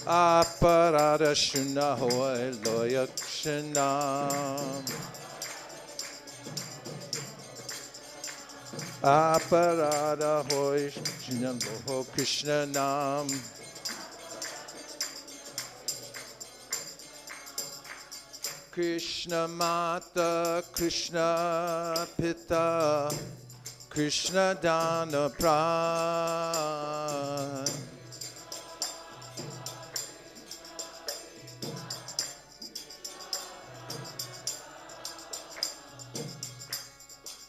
Aparada shuna hoy loyakshanam. Aparada hoy shuna loho Krishna nam. Krishna Mata, Krishna Pita, Krishna Dana Pran.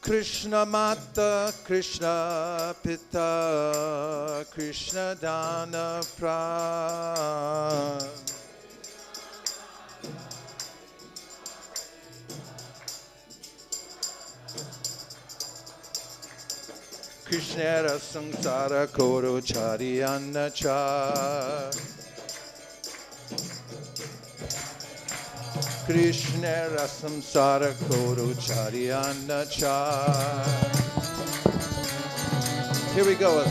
Krishna Mata, Krishna Pita, Krishna Dana Pran. Krishnera samsara koro chariyana cha. Krishnera samsara koro chariyana cha. Here we go.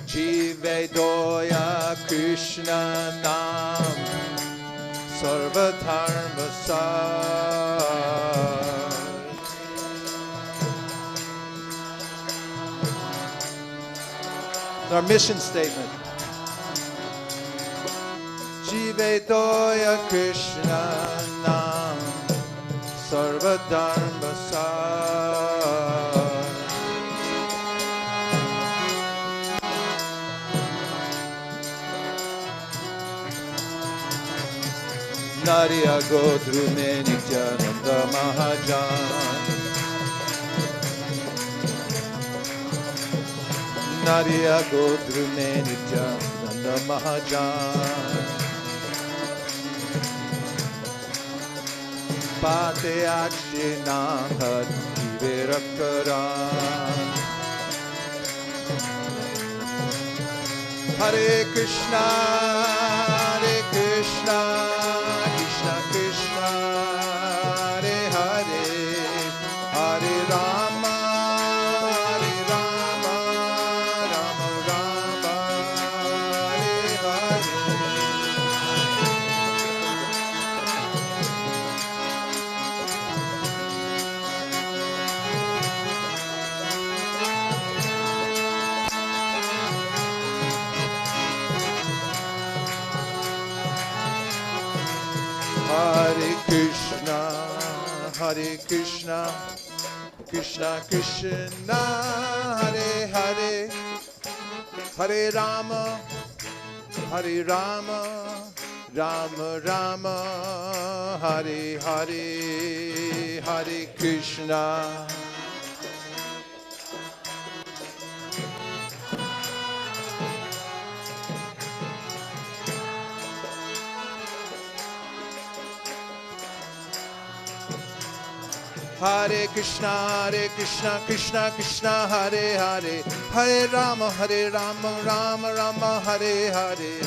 Jive doya Krishna nam sarva dharma sar. Our mission statement. Jive doya Krishna nam sarva dharma sar. Nariya Godru me Nityananda Mahajan. Nariya Godru me Nityananda Mahajan. Pate Akshinam Bhakti Virakaran. Hare Krishna, Hare Krishna, Krishna Krishna, Hare Hare, Hare Rama, Hare Rama, Rama Rama, Hare Hare. Hare Krishna, Hare Krishna, Krishna Krishna, Hare Hare, Hare Rama, Hare Rama, Rama Rama, Hare Hare, Hare Krishna. Hare Krishna, Krishna Krishna, Hare Hare, Hare Rama, Rama Rama, Hare Hare.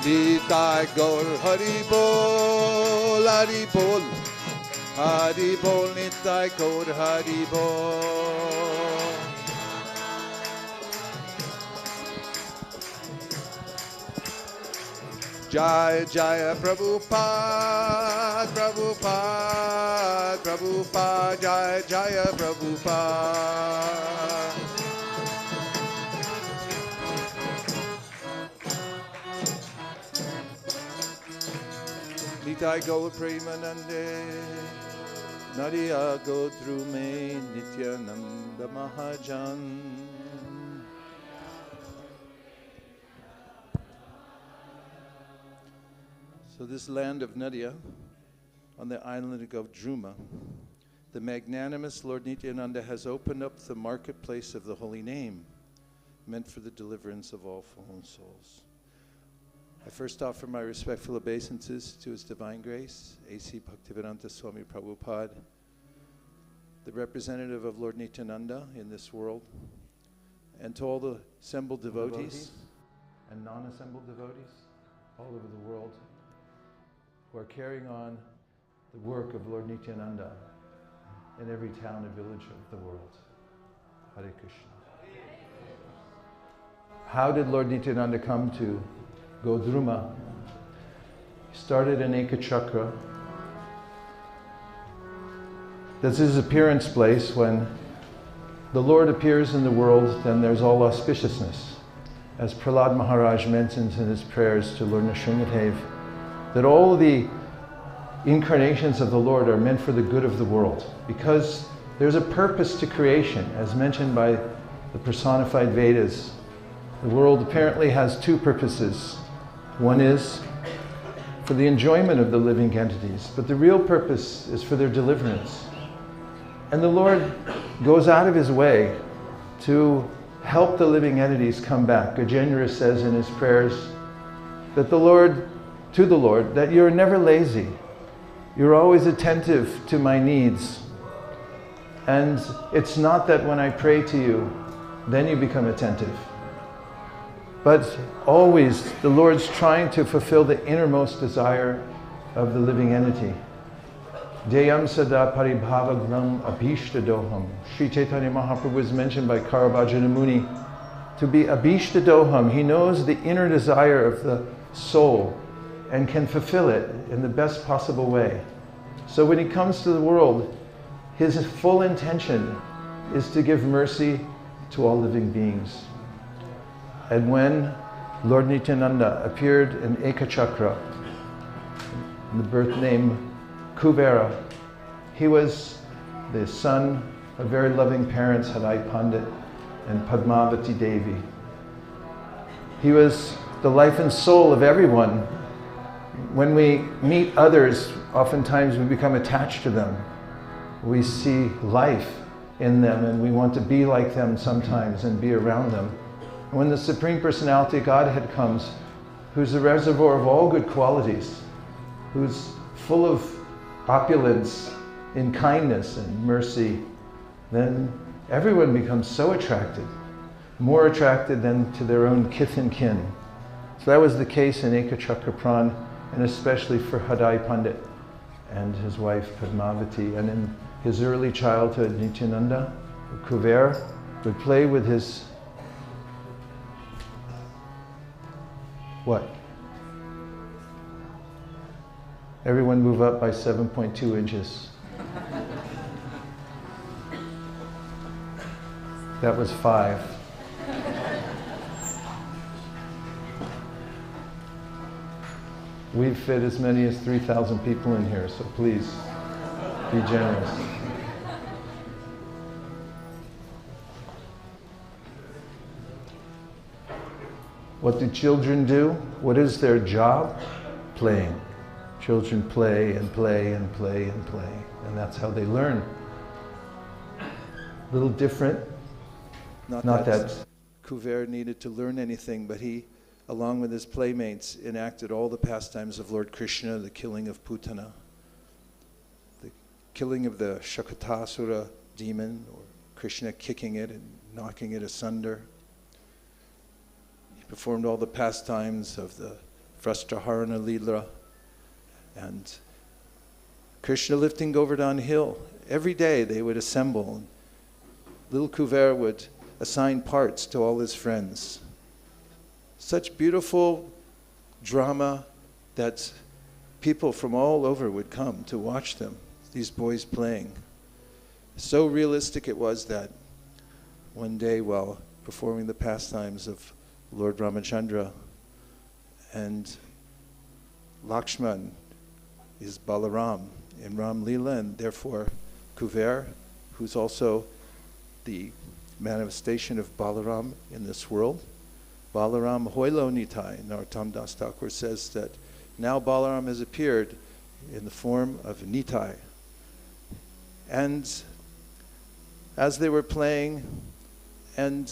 Nitai Gaur Hari Bol, Hari Bol, Hari Bol, Nitai Gaur Hari Bol. Jaya Jaya Prabhupada, Prabhupada, Prabhupada, Jaya Jaya Prabhupada. Nitai Gaur Premanande, Nariya Godru me Nityananda Mahajan. So this land of Nadia, on the island of Druma, the magnanimous Lord Nityananda has opened up the marketplace of the holy name, meant for the deliverance of all fallen souls. I first offer my respectful obeisances to His Divine Grace, A.C. Bhaktivedanta Swami Prabhupada, the representative of Lord Nityananda in this world, and to all the assembled devotees and non-assembled devotees all over the world who are carrying on the work of Lord Nityananda in every town and village of the world. Hare Krishna. How did Lord Nityananda come to Godruma? He started in Ekachakra. This is his appearance place. When the Lord appears in the world, then there's all auspiciousness. As Prahlad Maharaj mentions in his prayers to Lord Nrsimhadev, that all the incarnations of the Lord are meant for the good of the world, because there's a purpose to creation, as mentioned by the personified Vedas. The world apparently has two purposes. One is for the enjoyment of the living entities, but the real purpose is for their deliverance. And the Lord goes out of his way to help the living entities come back. Gajendra says in his prayers that to the Lord, that you're never lazy. You're always attentive to my needs. And it's not that when I pray to you, then you become attentive. But always the Lord's trying to fulfill the innermost desire of the living entity. Deyam sada paribhavagram abhishtadoham. Sri Chaitanya Mahaprabhu is mentioned by Karabhajana Muni to be abhishtadoham. He knows the inner desire of the soul and can fulfill it in the best possible way. So when he comes to the world, his full intention is to give mercy to all living beings. And when Lord Nityananda appeared in Ekachakra, the birth name Kuvera, he was the son of very loving parents, Hadai Pandit and Padmavati Devi. He was the life and soul of everyone. When we meet others, oftentimes we become attached to them. We see life in them and we want to be like them sometimes and be around them. And when the Supreme Personality of Godhead comes, who's the reservoir of all good qualities, who's full of opulence in kindness and mercy, then everyone becomes so attracted, more attracted than to their own kith and kin. So that was the case in Ekachakra Pran, and especially for Hadai Pandit and his wife Padmavati. And in his early childhood, Nityananda, Kuver, would play with his, what? Everyone move up by 7.2 inches. That was 5. We've fit as many as 3,000 people in here, so please be generous. What do children do? What is their job? Playing. Children play and play and play and play, and that's how they learn. A little different. Not that Kuver needed to learn anything, but he, along with his playmates, enacted all the pastimes of Lord Krishna, the killing of Putana, the killing of the Shakatasura demon, or Krishna kicking it and knocking it asunder. He performed all the pastimes of the Vrastraharana Lila, and Krishna lifting Govardhan Hill. Every day they would assemble. Little Kuver would assign parts to all his friends. Such beautiful drama that people from all over would come to watch them, these boys playing. So realistic it was that one day while performing the pastimes of Lord Ramachandra, and Lakshman is Balaram in Ram Lila, and therefore Kuver, who's also the manifestation of Balaram in this world. Balaram Hoilo Nitai. Narottam Das Thakur says that now Balaram has appeared in the form of Nitai. And as they were playing, and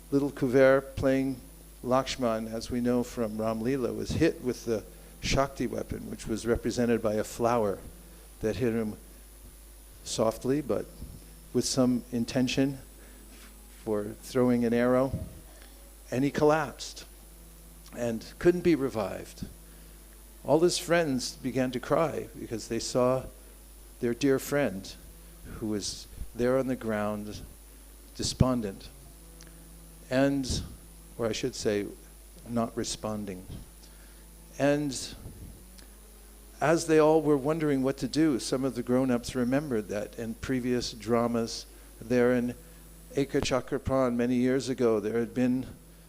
little Kuver playing Lakshman, as we know from Ram Lila, was hit with the Shakti weapon, which was represented by a flower that hit him softly, but with some intention for throwing an arrow. And he collapsed and couldn't be revived. All his friends began to cry because they saw their dear friend who was there on the ground, despondent. And, or I should say, not responding. And as they all were wondering what to do, some of the grown-ups remembered that in previous dramas there in Ekachakra many years ago, there had been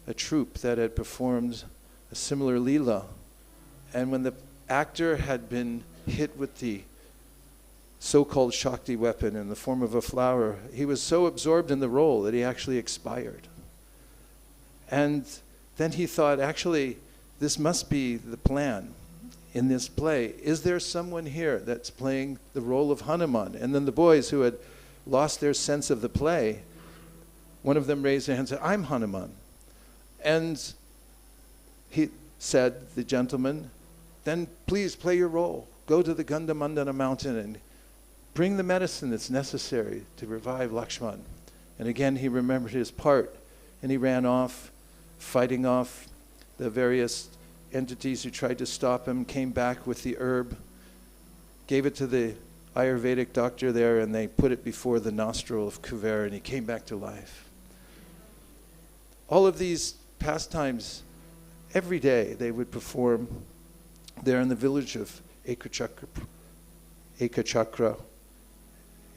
a troupe that had performed a similar Lila. And when the actor had been hit with the so-called Shakti weapon in the form of a flower, he was so absorbed in the role that he actually expired. And then he thought, actually, this must be the plan in this play. Is there someone here that's playing the role of Hanuman? And then the boys who had lost their sense of the play, one of them raised their hand and said, I'm Hanuman. And he said, the gentleman, then please play your role. Go to the Gandhamandana mountain and bring the medicine that's necessary to revive Lakshman. And again, he remembered his part, and he ran off, fighting off the various entities who tried to stop him, came back with the herb, gave it to the Ayurvedic doctor there, and they put it before the nostril of Kuvera, and he came back to life. All of these pastimes, every day they would perform there in the village of Ekachakra.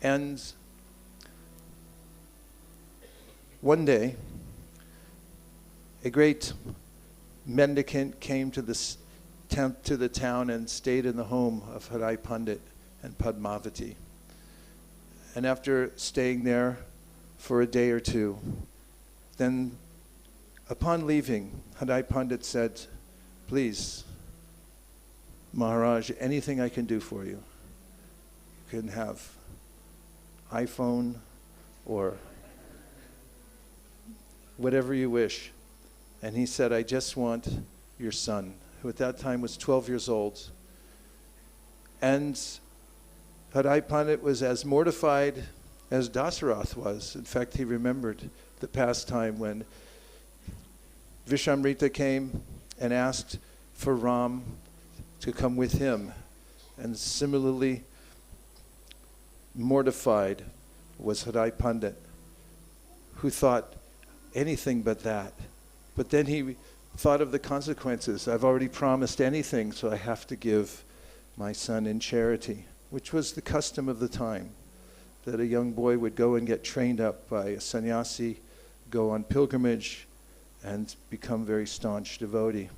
And one day, a great mendicant came to the town and stayed in the home of Harai Pandit and Padmavati. And after staying there for a day or two, then upon leaving, Harai Pandit said, please, Maharaj, anything I can do for you. You can have iPhone or whatever you wish. And he said, I just want your son, who at that time was 12 years old. And Harai Pandit was as mortified as Dasarath was. In fact, he remembered the past time when Vishamrita came and asked for Ram to come with him. And similarly mortified was Harai Pandit, who thought anything but that. But then he thought of the consequences. I've already promised anything, so I have to give my son in charity, which was the custom of the time, that a young boy would go and get trained up by a sannyasi, go on pilgrimage, and become very staunch devotee.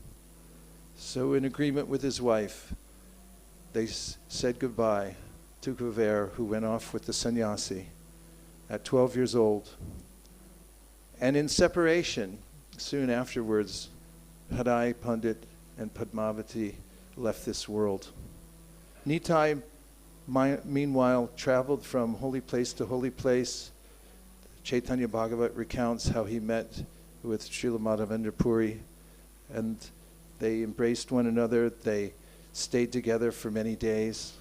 So in agreement with his wife, they said goodbye to Kuvera, who went off with the sannyasi at 12 years old. And in separation, soon afterwards, Harai Pandit and Padmavati left this world. Nitai, meanwhile, traveled from holy place to holy place. Chaitanya Bhagavat recounts how he met with Srila Madhavendra Puri, and they embraced one another. They stayed together for many days.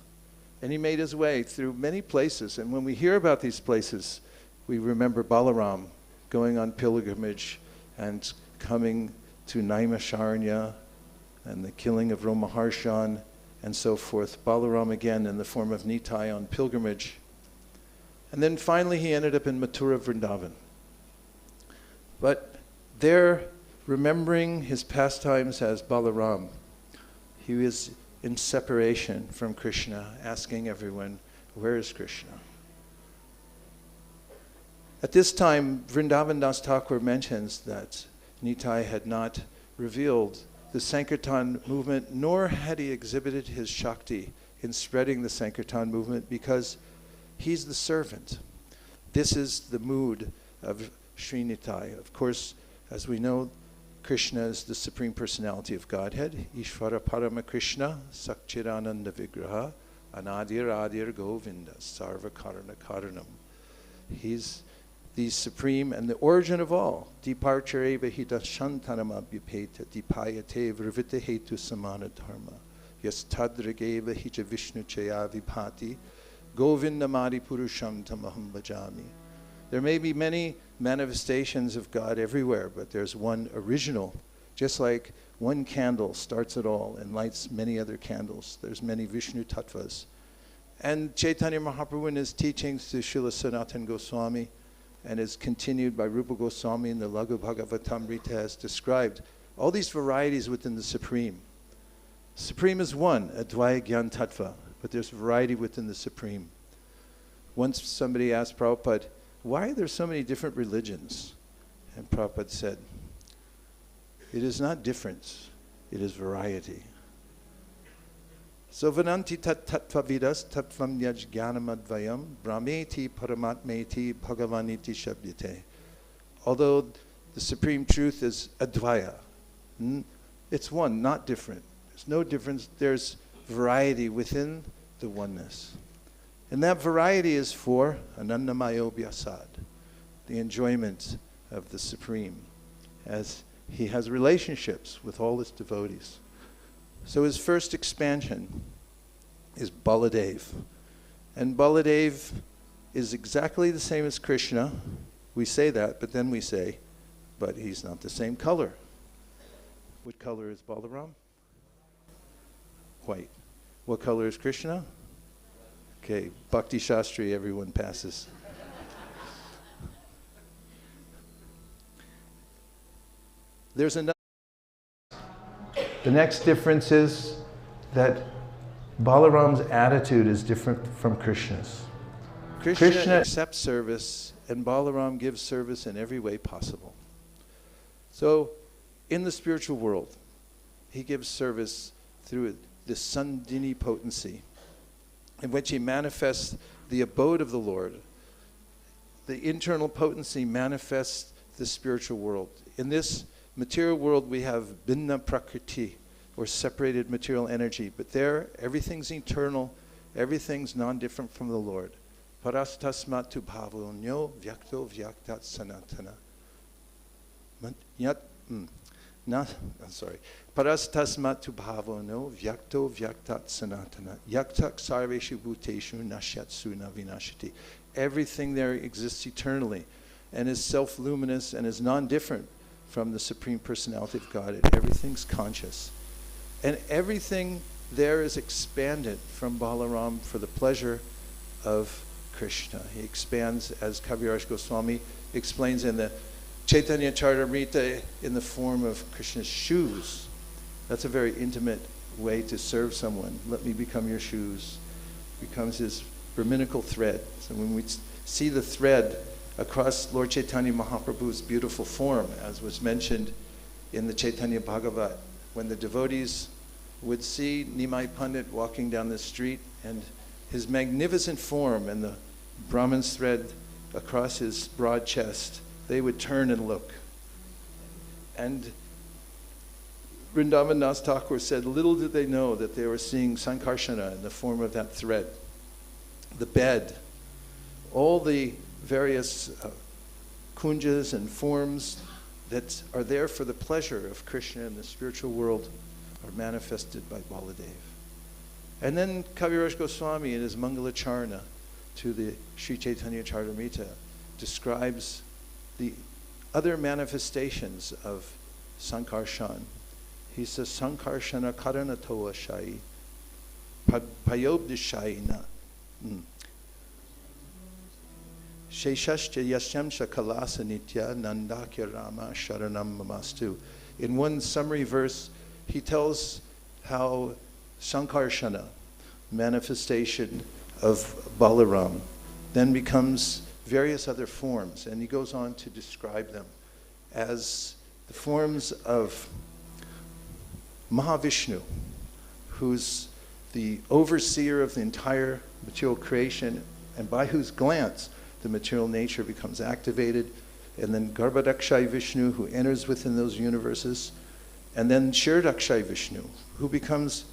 And he made his way through many places. And when we hear about these places, we remember Balaram going on pilgrimage and coming to Naimisharanya and the killing of Romaharshan and so forth. Balaram again in the form of Nitai on pilgrimage. And then finally he ended up in Mathura Vrindavan. But there, remembering his pastimes as Balaram, he was in separation from Krishna, asking everyone, where is Krishna? At this time, Vrindavan Das Thakur mentions that Nitai had not revealed the Sankirtan movement, nor had he exhibited his Shakti in spreading the Sankirtan movement, because he's the servant. This is the mood of Sri Nitai. Of course, as we know, Krishna is the Supreme Personality of Godhead. Ishvara Parama Krishna, Sakchirananda Vigraha, Anadir Adir Govinda, Sarva Karana Karanam. He's the supreme and the origin of all. Departureva hita shantanama bipeta, dipayate vrivita hetu samana dharma. Yas tadrageva hita Vishnu chaya vibhati, Govinda mari purusham tamaham bhajami. There may be many manifestations of God everywhere, but there's one original. Just like one candle starts it all and lights many other candles. There's many Vishnu tattvas. And Chaitanya Mahaprabhu in his teachings to Srila Sanatana Goswami and is continued by Rupa Goswami in the Laghu Bhagavatamrita, has described all these varieties within the Supreme. Supreme is one, Advaya Gyan Tattva, but there's variety within the Supreme. Once somebody asked Prabhupada, why are there so many different religions? And Prabhupada said, it is not difference, it is variety. So Vananti tat tattvavidas tattvam yaj jnanamadvayam brahmeti paramatmeti bhagavaniti shabdite. Although the supreme truth is advaya, it's one, not different. There's no difference, there's variety within the oneness. And that variety is for anandamayo vyasad, the enjoyment of the Supreme, as he has relationships with all his devotees. So his first expansion is Baladev. And Baladev is exactly the same as Krishna. We say that, but then we say, but he's not the same color. What color is Balaram? White. What color is Krishna? Okay, Bhakti Shastri, everyone passes. There's another. The next difference is that Balaram's attitude is different from Krishna's. Krishna accepts service, and Balaram gives service in every way possible. So, in the spiritual world, he gives service through the Sandini potency, in which he manifests the abode of the Lord. The internal potency manifests the spiritual world. In this material world, we have binna prakriti, or separated material energy. But there, everything's eternal, everything's non-different from the Lord. Parastasmat tu bhavonyo vyakto vyaktat sanatana. Parastasmat tu bhavonyo vyakto vyaktat sanatana. Yaktak sarveshu bhuteshu nashyatsu na vinashati. Everything there exists eternally and is self-luminous and is non-different from the Supreme Personality of God. Everything's conscious. And everything there is expanded from Balaram for the pleasure of Krishna. He expands, as Kaviraj Goswami explains in the Chaitanya Charitamrita, in the form of Krishna's shoes. That's a very intimate way to serve someone. Let me become your shoes. Becomes his Brahminical thread. So when we see the thread across Lord Chaitanya Mahaprabhu's beautiful form, as was mentioned in the Chaitanya Bhagavat, when the devotees would see Nimai Pandit walking down the street and his magnificent form and the Brahman's thread across his broad chest, they would turn and look. And Vrindavan Das Thakur said, little did they know that they were seeing Sankarshana in the form of that thread, the bed, all the various kunjas and forms that are there for the pleasure of Krishna in the spiritual world are manifested by Baladev. And then Kaviraj Goswami in his Mangalacharna to the Sri Chaitanya Charitamrita describes the other manifestations of Sankarshan. He says, Sankarshana Karanatoa Shai Payobdishaina Sheshashcha Yashamsha Kalasa Nitya Nandakya Rama Sharanam Mamastu. In one summary verse, he tells how Sankarshana, manifestation of Balaram, then becomes various other forms, and he goes on to describe them as the forms of Mahavishnu, who's the overseer of the entire material creation, and by whose glance the material nature becomes activated, and then Garbhadakshay Vishnu, who enters within those universes, and then Shirdakshay Vishnu, who becomes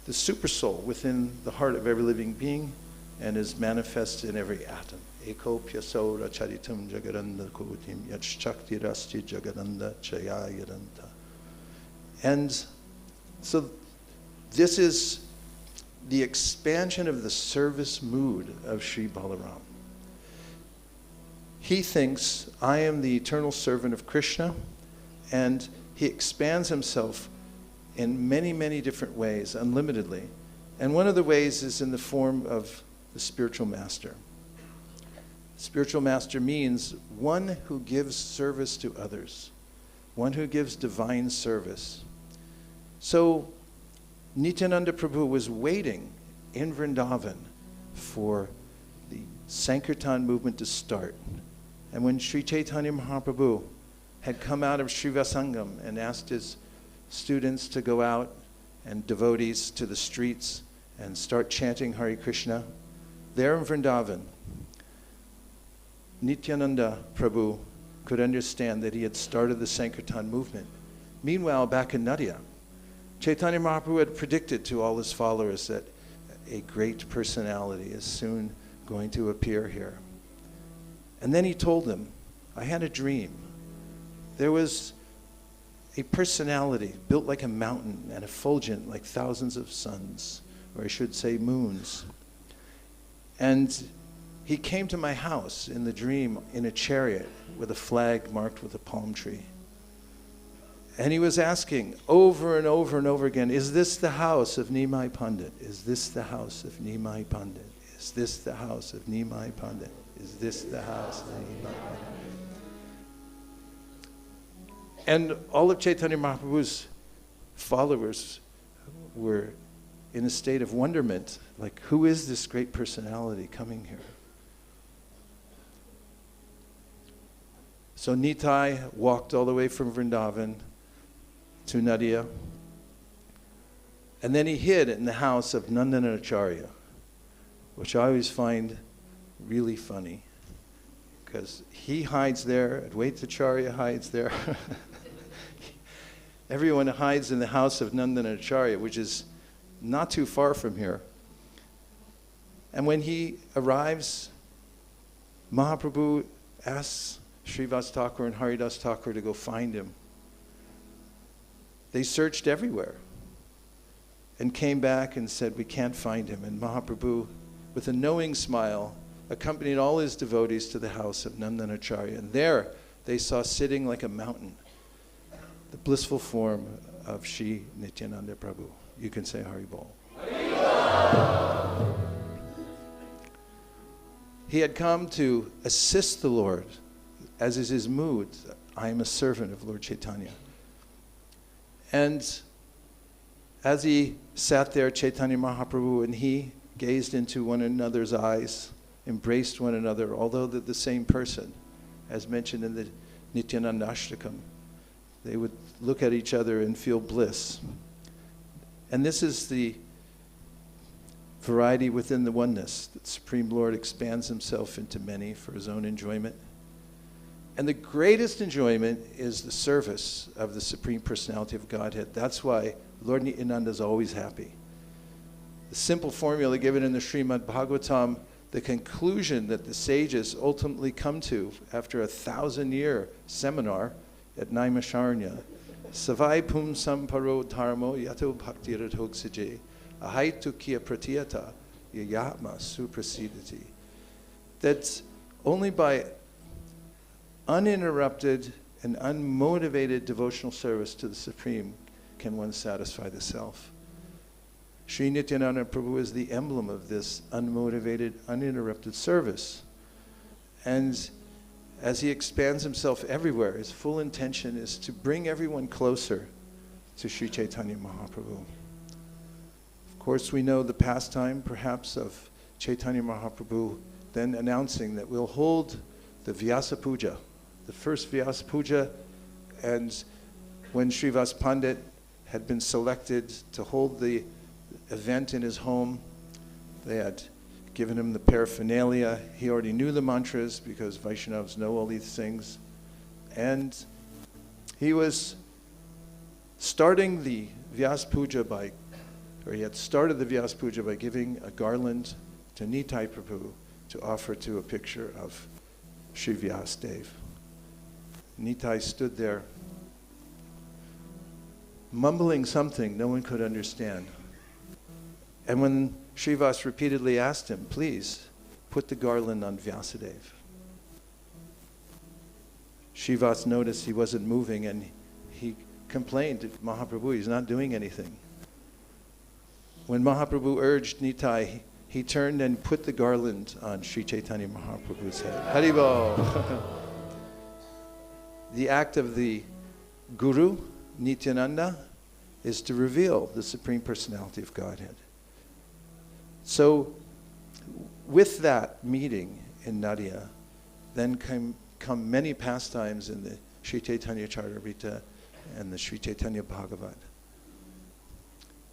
the super soul within the heart of every living being and is manifest in every atom. Eko pyaso racharitam jagadanda kotim yachakti rasti jagadanda chaya yadanta. And so this is the expansion of the service mood of Sri Balaram. He thinks, I am the eternal servant of Krishna, and he expands himself in many, many different ways, unlimitedly. And one of the ways is in the form of the spiritual master. Spiritual master means one who gives service to others, one who gives divine service. So Nityananda Prabhu was waiting in Vrindavan for the Sankirtan movement to start. And when Sri Chaitanya Mahaprabhu had come out of Srivasangam and asked his students to go out and devotees to the streets and start chanting Hare Krishna, there in Vrindavan, Nityananda Prabhu could understand that he had started the Sankirtan movement. Meanwhile, back in Nadia, Chaitanya Mahaprabhu had predicted to all his followers that a great personality is soon going to appear here. And then he told them, I had a dream. There was a personality built like a mountain and effulgent like thousands of suns, or I should say moons. And he came to my house in the dream in a chariot with a flag marked with a palm tree. And he was asking over and over and over again, is this the house of Nimai Pandit? Is this the house of Nimai Pandit? Is this the house of Nimai Pandit? Is this the house of Nimai Pandit? And all of Chaitanya Mahaprabhu's followers were in a state of wonderment, like, who is this great personality coming here? So Nitai walked all the way from Vrindavan to Nadia, and then he hid in the house of Nandanacharya, which I always find really funny, because he hides there, Advaitacharya hides there. Everyone hides in the house of Nandanacharya, which is not too far from here. And when he arrives, Mahaprabhu asks Srivas Thakur and Haridas Thakur to go find him. They searched everywhere and came back and said, we can't find him. And Mahaprabhu, with a knowing smile, accompanied all his devotees to the house of Nandanacharya. And there they saw sitting like a mountain the blissful form of Shri Nityananda Prabhu. You can say Hari Bol. He had come to assist the Lord, as is his mood. I am a servant of Lord Chaitanya. And as he sat there, Chaitanya Mahaprabhu and he gazed into one another's eyes, embraced one another, although they're the same person, as mentioned in the Nityananda Ashtakam. They would look at each other and feel bliss. And this is the variety within the oneness. The Supreme Lord expands himself into many for his own enjoyment. And the greatest enjoyment is the service of the Supreme Personality of Godhead. That's why Lord Nityananda is always happy. The simple formula given in the Srimad Bhagavatam, the conclusion that the sages ultimately come to after a 1,000-year seminar at Naimisharanya, Savai pum samparo dharmo yato bhaktirathoksije ahaitu kia pratyata yayatma suprasidati. That only by uninterrupted and unmotivated devotional service to the Supreme can one satisfy the self. Sri Nityananda Prabhu is the emblem of this unmotivated, uninterrupted service. And as he expands himself everywhere, his full intention is to bring everyone closer to Sri Chaitanya Mahaprabhu. Of course, we know the pastime, perhaps, of Chaitanya Mahaprabhu then announcing that we'll hold the Vyasa Puja, the first Vyasa Puja, and when Srivas Pandit had been selected to hold the event in his home, they had given him the paraphernalia. He already knew the mantras because Vaishnavas know all these things. And he was starting the Vyasa Puja he had started the Vyasa Puja by giving a garland to Nitai Prabhu to offer to a picture of Sri Vyasadeva. Nitai stood there mumbling something no one could understand. And when Srivas repeatedly asked him, please, put the garland on Vyasadeva, Srivas noticed he wasn't moving and he complained to Mahaprabhu, he's not doing anything. When Mahaprabhu urged Nitai, he turned and put the garland on Sri Chaitanya Mahaprabhu's head. Haribol. The act of the Guru, Nityananda, is to reveal the Supreme Personality of Godhead. So, with that meeting in Nadia, then come many pastimes in the Sri Chaitanya Charitamrita and the Sri Chaitanya Bhagavat.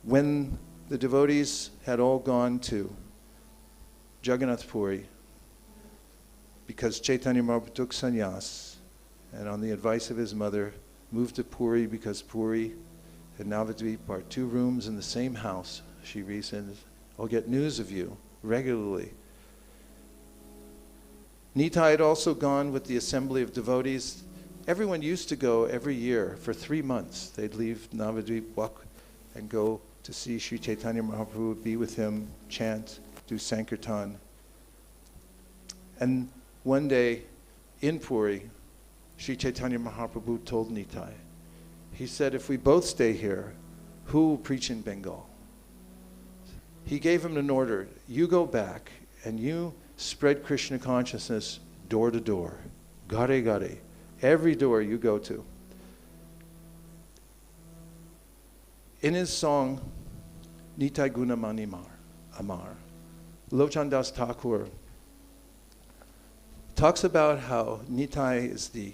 When the devotees had all gone to Jagannath Puri, because Chaitanya Mahaprabhu took sannyas, and on the advice of his mother, moved to Puri because Puri and Navadvip are 2 rooms in the same house. She reasoned, I'll get news of you regularly. Nitai had also gone with the assembly of devotees. Everyone used to go every year for 3 months. They'd leave Navadvip, walk, and go to see Sri Chaitanya Mahaprabhu, be with him, chant, do Sankirtan. And one day in Puri, Sri Chaitanya Mahaprabhu told Nitai, he said, if we both stay here, who will preach in Bengal? He gave him an order, you go back and you spread Krishna consciousness door to door, gare gare, every door you go to. In his song, Nitai Gunamani Amar, Lochan Das Thakur talks about how Nitai is the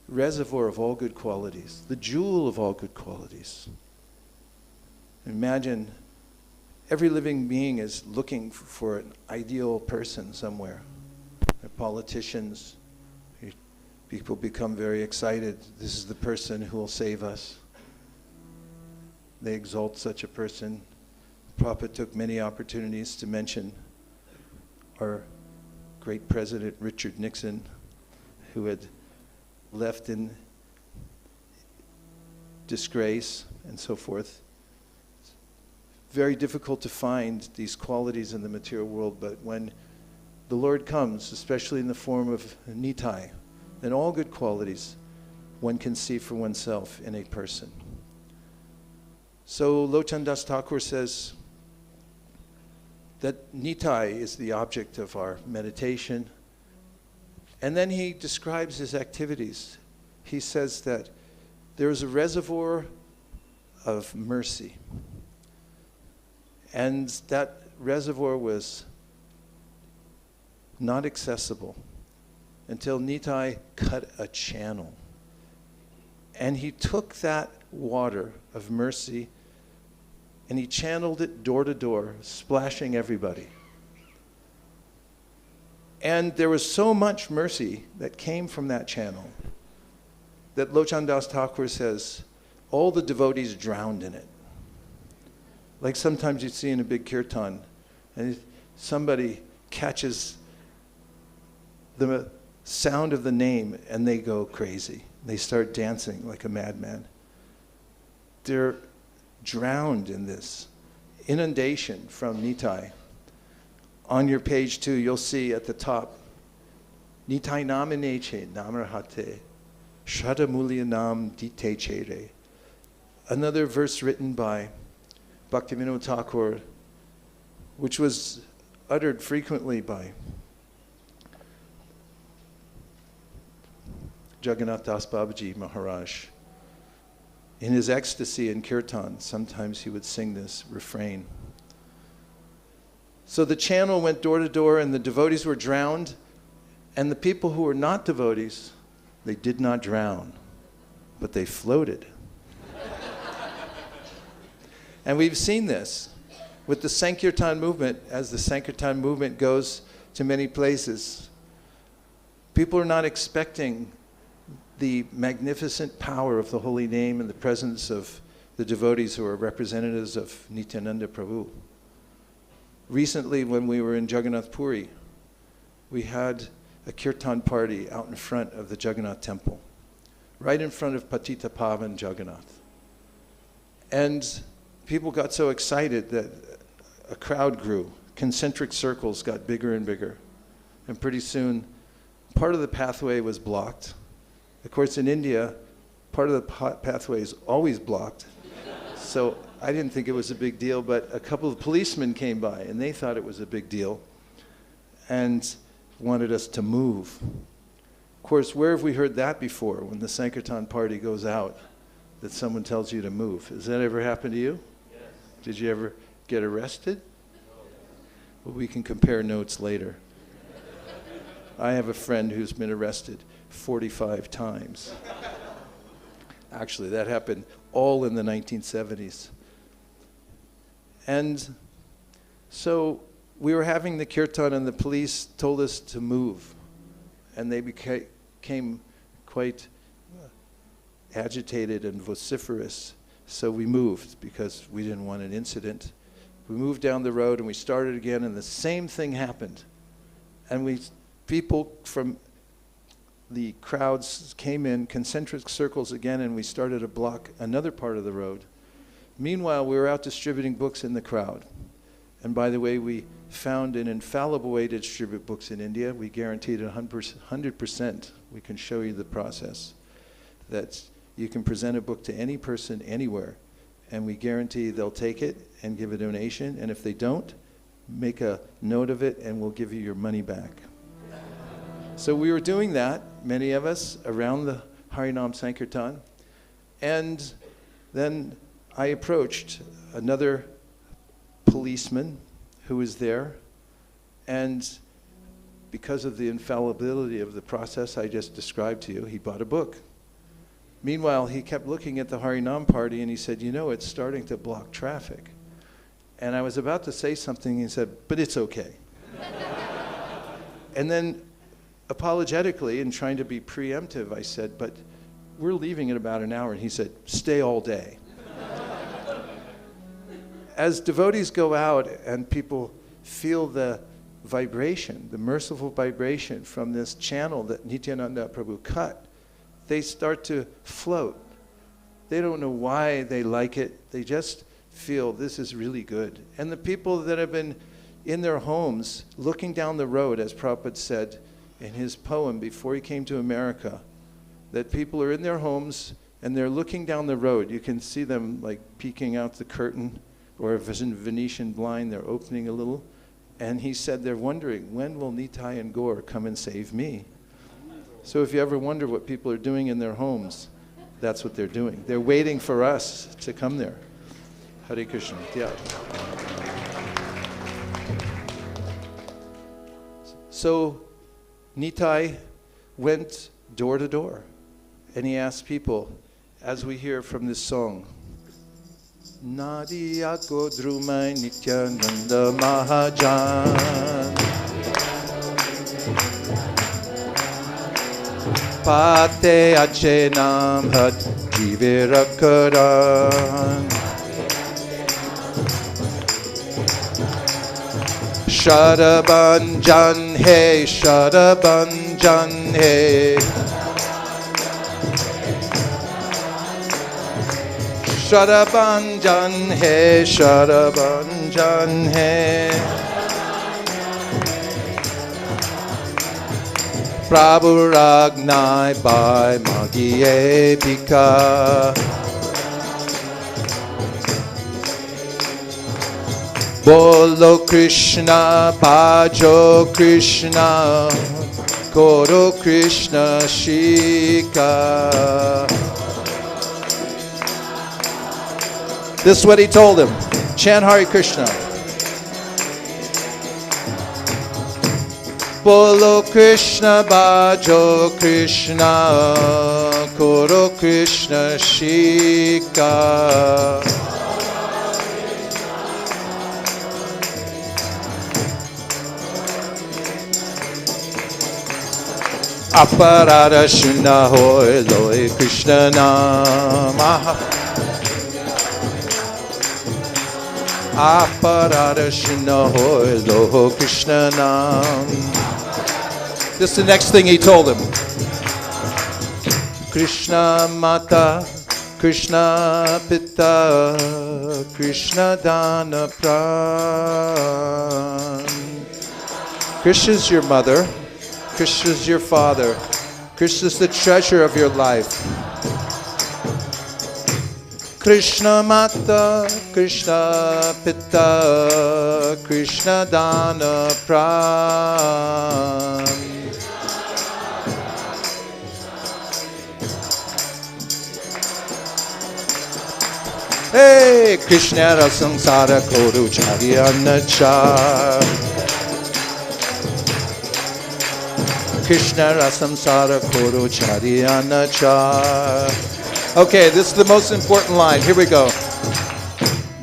reservoir of all good qualities, the jewel of all good qualities. Imagine every living being is looking for an ideal person somewhere. They're politicians. People become very excited. This is the person who will save us. They exalt such a person. Prabhupada took many opportunities to mention our great President Richard Nixon, who had left in disgrace and so forth. It's very difficult to find these qualities in the material world, but when the Lord comes, especially in the form of Nitai, then all good qualities one can see for oneself in a person. So Lochan Das Thakur says that Nitai is the object of our meditation. And then he describes his activities. He says that there is a reservoir of mercy. And that reservoir was not accessible until Nitai cut a channel. And he took that water of mercy and he channeled it door to door, splashing everybody. And there was so much mercy that came from that channel that Lochan Das Thakur says, all the devotees drowned in it. Like sometimes you see in a big kirtan, and somebody catches the sound of the name and they go crazy. They start dancing like a madman. They're drowned in this inundation from Nitai. On your page 2, you'll see at the top, Nitai namineche namarhate, Shraddha mulya nam dite chere. Another verse written by Bhaktivinoda Thakur, which was uttered frequently by Jagannath Das Babaji Maharaj. In his ecstasy in kirtan, sometimes he would sing this refrain. So the channel went door to door and the devotees were drowned, and the people who were not devotees, they did not drown, but they floated. And we've seen this with the Sankirtan movement. As the Sankirtan movement goes to many places, people are not expecting the magnificent power of the holy name in the presence of the devotees who are representatives of Nityananda Prabhu. Recently, when we were in Jagannath Puri, we had a kirtan party out in front of the Jagannath temple, right in front of Patita Pavan Jagannath. And people got so excited that a crowd grew. Concentric circles got bigger and bigger. And pretty soon, part of the pathway was blocked. Of course, in India, part of the pathway is always blocked. So I didn't think it was a big deal, but a couple of policemen came by, and they thought it was a big deal and wanted us to move. Of course, where have we heard that before, when the Sankirtan party goes out, that someone tells you to move? Has that ever happened to you? Yes. Did you ever get arrested? No. Well, we can compare notes later. I have a friend who's been arrested 45 times. Actually, that happened all in the 1970s. And so we were having the kirtan, and the police told us to move. And they became quite agitated and vociferous. So we moved because we didn't want an incident. We moved down the road and we started again, and the same thing happened. And people from the crowds came in concentric circles again, and we started to block another part of the road. Meanwhile, we were out distributing books in the crowd. And by the way, we found an infallible way to distribute books in India. We guaranteed 100%. We can show you the process. That you can present a book to any person anywhere, and we guarantee they'll take it and give a donation. And if they don't, make a note of it, and we'll give you your money back. So we were doing that, many of us, around the Harinam Sankirtan. And then I approached another policeman who was there, and because of the infallibility of the process I just described to you, he bought a book. Meanwhile, he kept looking at the Harinam party, and he said, you know, it's starting to block traffic. And I was about to say something, and he said, but it's okay. And then, apologetically, and trying to be preemptive, I said, but we're leaving in about an hour. And he said, stay all day. As devotees go out and people feel the vibration, the merciful vibration from this channel that Nityananda Prabhu cut, they start to float. They don't know why they like it. They just feel this is really good. And the people that have been in their homes looking down the road, as Prabhupada said in his poem before he came to America, that people are in their homes and they're looking down the road. You can see them like peeking out the curtain, or if it's in Venetian blind, they're opening a little. And he said they're wondering, when will Nitai and Gaur come and save me? So if you ever wonder what people are doing in their homes, that's what they're doing. They're waiting for us to come there. Hare Krishna. Yeah. So Nitai went door to door, and he asked people, as we hear from this song, Nadiya ko drumai Nityananda Mahajan Pate ache nam had jivera karan Shadabanjan he, Shadabanjan he Shadabanjan he, Shadabanjan he Prabhu Ragnai by Magiye Bika Bolo Krishna, Bhajo Krishna, Koro Krishna Shika. This is what he told him. Chant Hare Krishna. Bolo Krishna, Bhajo Krishna, Koro Krishna Shika. Aparada Shuna Hoy Loy Krishna Nama Aparada Shuna Hoy Loy Krishna Nam. This is the next thing he told him. Krishna Mata, Krishna Pita, Krishna Dana Pran. Krishna's your mother. Krishna's your father. Krishna's the treasure of your life. Krishna Mata, Krishna Pitta, Krishna Dana Pran. Hey, Krishna Rasamsara Koru Charyanacha. Krishna Rasamsara Koru Charyanacha. Okay, this is the most important line. Here we go.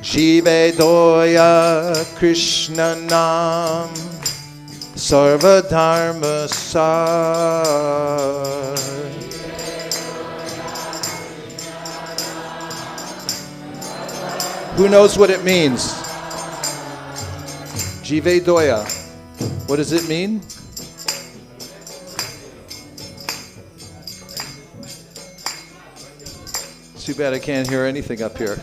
Jive Doya Krishna Nam Sarva Dharma Sar. Who knows what it means? Jive Doya. What does it mean? Too bad I can't hear anything up here.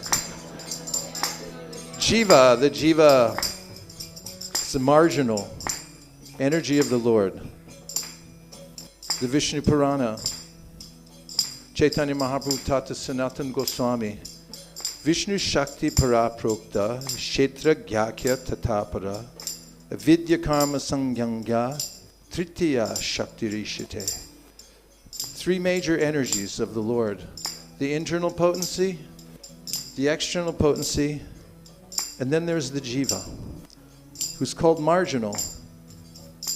Jiva, the Jiva, it's the marginal energy of the Lord. The Vishnu Purana, Chaitanya Mahaprabhu Tata Sanatana Goswami, Vishnu Shakti Para Prokta, Kshetra Gyakya Tatapara, Vidya Karma Sangyanga, Tritiya Shakti Rishite. Three major energies of the Lord. The internal potency, the external potency, and then there's the Jiva, who's called marginal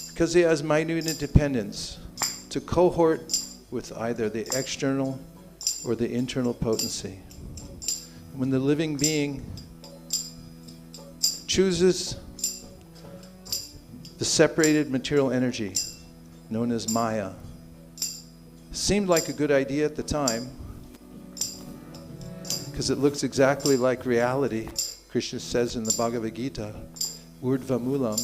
because he has minute independence to cohort with either the external or the internal potency. When the living being chooses the separated material energy known as Maya, seemed like a good idea at the time, because it looks exactly like reality. Krishna says in the Bhagavad Gita, Urdhvamulam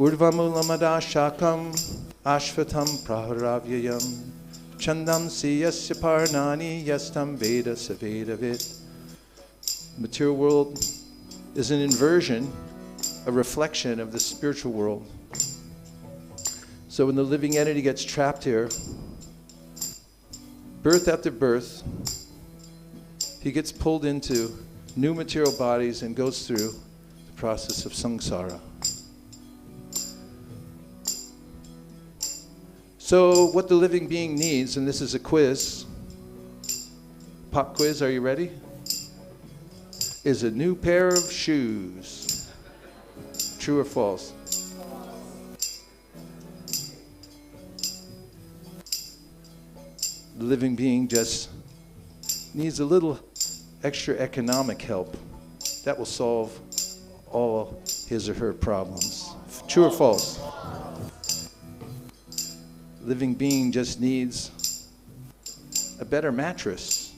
adashakam ashvatam praharavyayam chandam siyasya parnani yastam veda savedavit. Material world is an inversion, a reflection of the spiritual world. So when the living entity gets trapped here, birth after birth, he gets pulled into new material bodies and goes through the process of samsara. So what the living being needs, and this is a quiz, pop quiz, are you ready? Is a new pair of shoes. True or false? The living being just needs a little extra economic help. That will solve all his or her problems. True or false? The living being just needs a better mattress.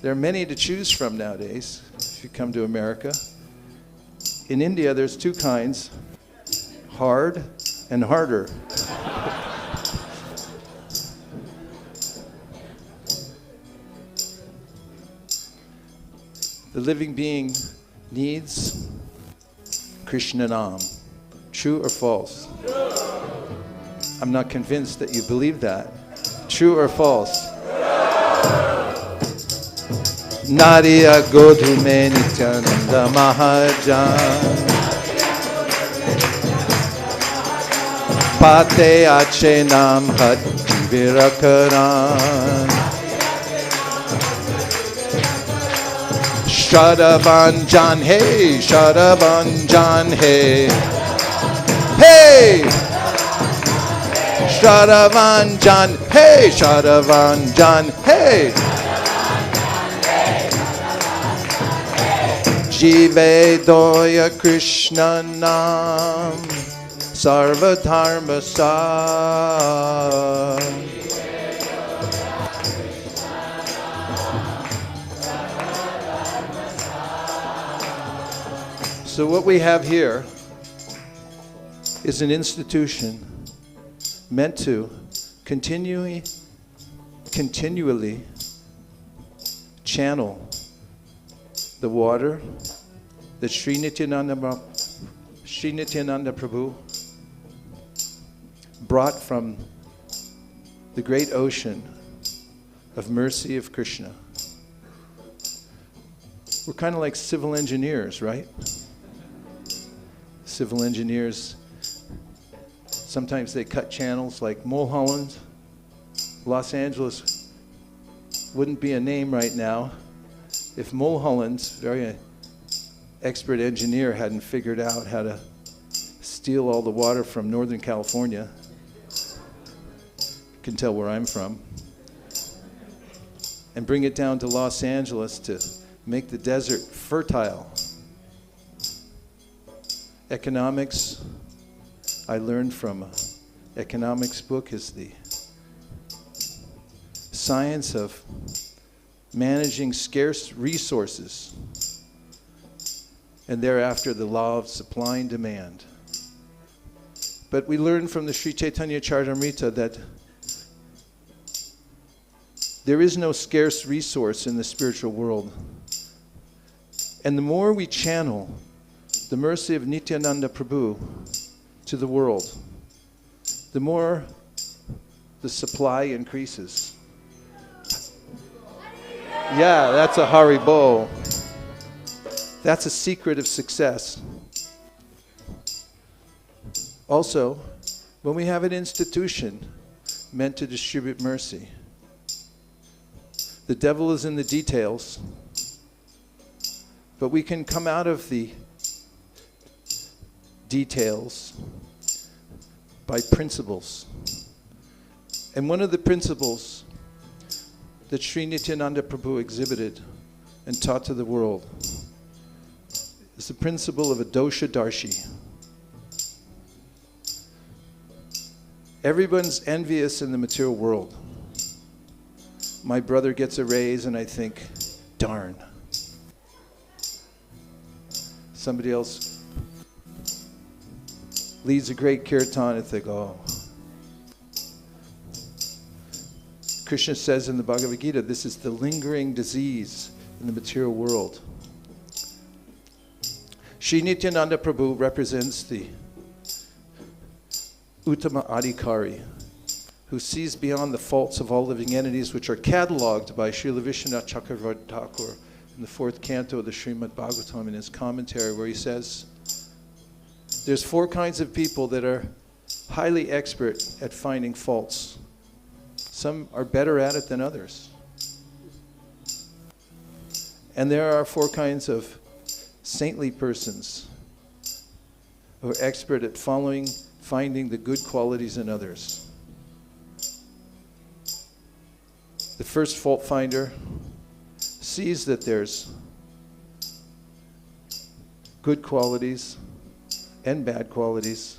There are many to choose from nowadays if you come to America. In India, there's two kinds, hard and harder. The living being needs Krishna Nam. True or false? True. I'm not convinced that you believe that. True or false? Nariya Godhume Nityananda Mahajan Pate Ache Nam Had Jivirakaran Shadavanjan Hey, Shadavanjan Hey, Hey, Shadavanjan Hey, Shadavanjan Hey, Jive Doya Krishna Nam Sarva Dharma Sar. So what we have here is an institution meant to continually channel the water that Sri Nityananda Prabhu brought from the great ocean of mercy of Krishna. We're kind of like civil engineers, right? Civil engineers, sometimes they cut channels like Mulholland. Los Angeles wouldn't be a name right now if Mulholland's very expert engineer hadn't figured out how to steal all the water from Northern California. You can tell where I'm from. And bring it down to Los Angeles to make the desert fertile. Economics, I learned from an economics book, is the science of managing scarce resources, and thereafter the law of supply and demand. But we learn from the Sri Chaitanya Charitamrita that there is no scarce resource in the spiritual world. And the more we channel the mercy of Nityananda Prabhu to the world, the more the supply increases. Yeah, that's a Haribo. That's a secret of success. Also, when we have an institution meant to distribute mercy, the devil is in the details, but we can come out of the details by principles. And one of the principles that Sri Nityananda Prabhu exhibited and taught to the world is the principle of a dosha darshi. Everyone's envious in the material world. My brother gets a raise and I think, darn. Somebody else leads a great kirtan and think, oh. Krishna says in the Bhagavad Gita, this is the lingering disease in the material world. Sri Nityananda Prabhu represents the Uttama Adhikari, who sees beyond the faults of all living entities, which are catalogued by Srila Vishwanath Chakravarti Thakur in the 4th canto of the Srimad Bhagavatam in his commentary, where he says, there's 4 kinds of people that are highly expert at finding faults. Some are better at it than others. And there are 4 kinds of saintly persons who are expert at finding the good qualities in others. The first fault finder sees that there's good qualities and bad qualities,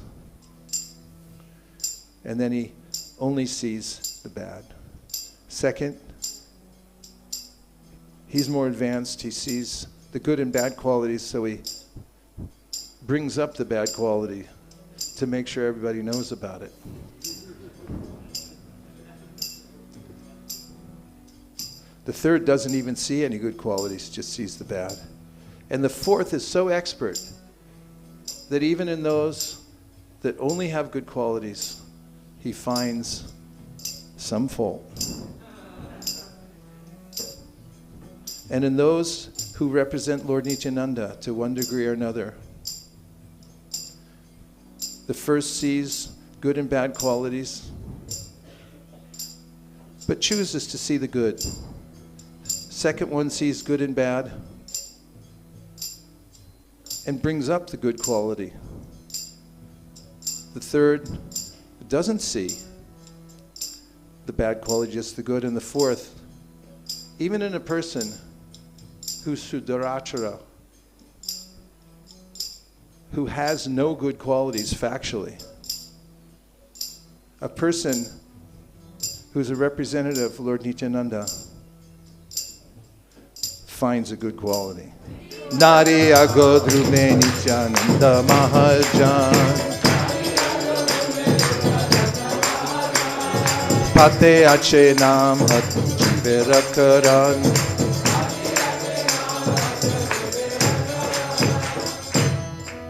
and then he only sees the bad. Second, he's more advanced. He sees the good and bad qualities, so he brings up the bad quality to make sure everybody knows about it. The third doesn't even see any good qualities, just sees the bad. And the fourth is so expert that even in those that only have good qualities, he finds some fault. And in those who represent Lord Nityananda to one degree or another, the first sees good and bad qualities, but chooses to see the good. Second one sees good and bad and brings up the good quality. The third doesn't see the bad quality, just the good. And the fourth, even in a person who's Sudarachara, who has no good qualities factually, a person who's a representative of Lord Nityananda finds a good quality. Nari agodrume Nityananda Mahajan Pate ache nam hat jivera karan.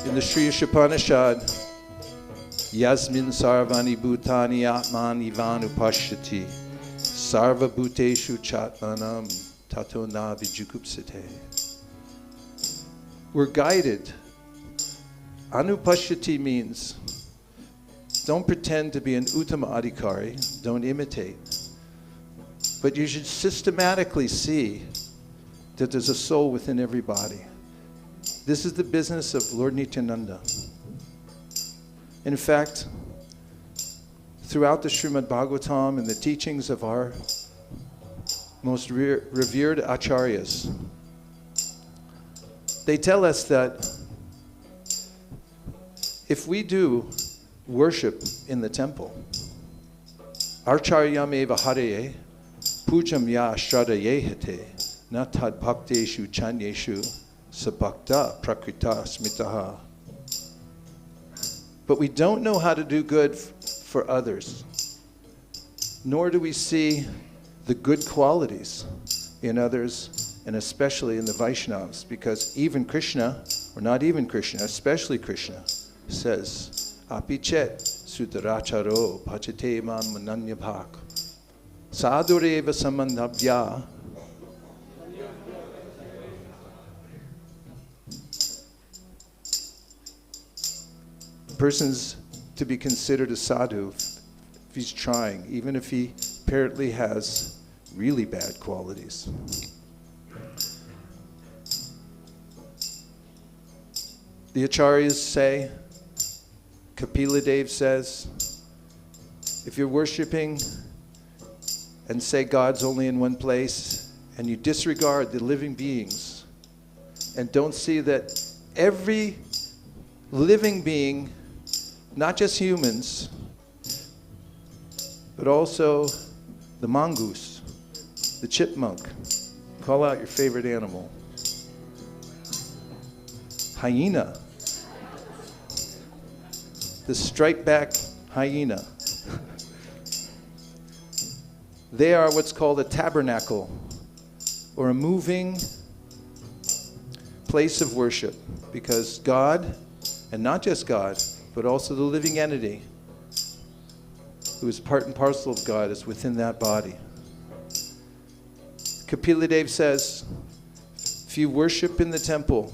In the Sri Upanishad, Yasmin sarvani bhutani atman ivan upashyati. Sarva bhuteshu chatmanam tato na vijukupsite. We're guided. Anupashyati means don't pretend to be an uttama adhikari, don't imitate. But you should systematically see that there's a soul within every body. This is the business of Lord Nityananda. In fact, throughout the Srimad Bhagavatam and the teachings of our most revered acharyas, they tell us that if we do worship in the temple, archaryam eva hareye, pujam ya shradayehate, natad bhakteshu chanyeshu sabhakta prakrita smitaha. But we don't know how to do good for others, nor do we see the good qualities in others, and especially in the Vaishnavas, because even Krishna, or not even Krishna, especially Krishna, says, Apichet sutaracharo pachate man mananya bhak sadureva samandhabhya. A person's to be considered a sadhu if he's trying, even if he apparently has really bad qualities. The acharyas say, Kapila Dev says, if you're worshiping and say God's only in one place, and you disregard the living beings, and don't see that every living being, not just humans, but also the mongoose, the chipmunk, call out your favorite animal, hyena, the striped-back hyena. They are what's called a tabernacle, or a moving place of worship, because God, and not just God, but also the living entity, who is part and parcel of God, is within that body. Kapila Dev says, if you worship in the temple,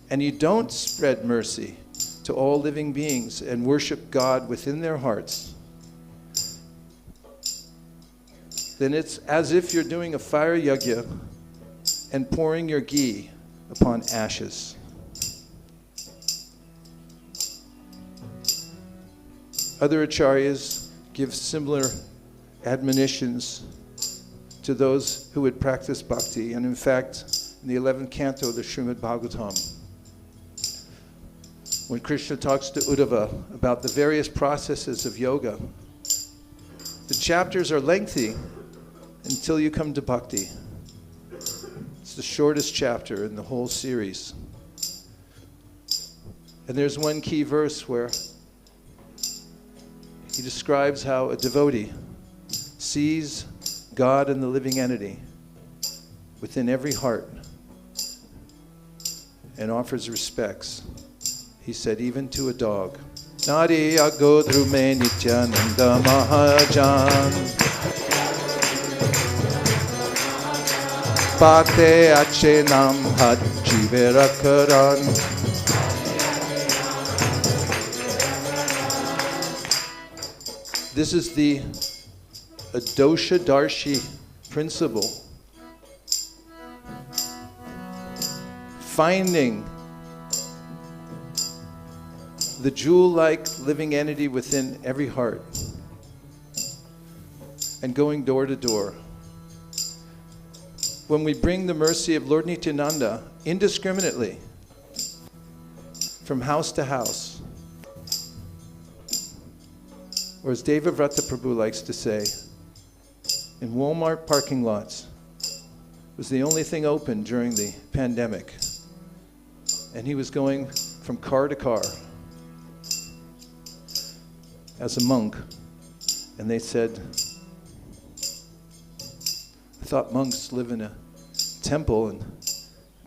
and you don't spread mercy to all living beings and worship God within their hearts, then it's as if you're doing a fire yajna and pouring your ghee upon ashes. Other acharyas give similar admonitions to those who would practice bhakti. And in fact, in the 11th canto of the Srimad Bhagavatam, when Krishna talks to Uddhava about the various processes of yoga, the chapters are lengthy until you come to bhakti. It's the shortest chapter in the whole series. And there's one key verse where he describes how a devotee sees God and the living entity within every heart and offers respects. He said, even to a dog. Nari agodrume Nityananda Mahajan Pate achenam had jiverakaran. This is the Adosha Darshi principle. Finding the jewel-like living entity within every heart and going door to door. When we bring the mercy of Lord Nityananda indiscriminately from house to house, or as Devavrata Prabhu likes to say, in Walmart parking lots, was the only thing open during the pandemic. And he was going from car to car as a monk. And they said, I thought monks live in a temple and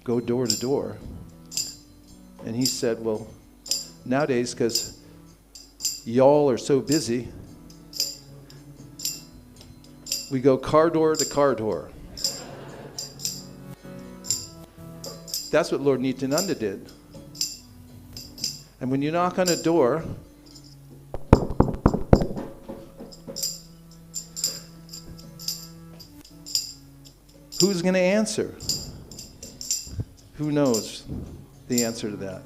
go door to door. And he said, well, nowadays, because y'all are so busy, we go car door to car door. That's what Lord Nityananda did. And when you knock on a door, who's going to answer? Who knows the answer to that?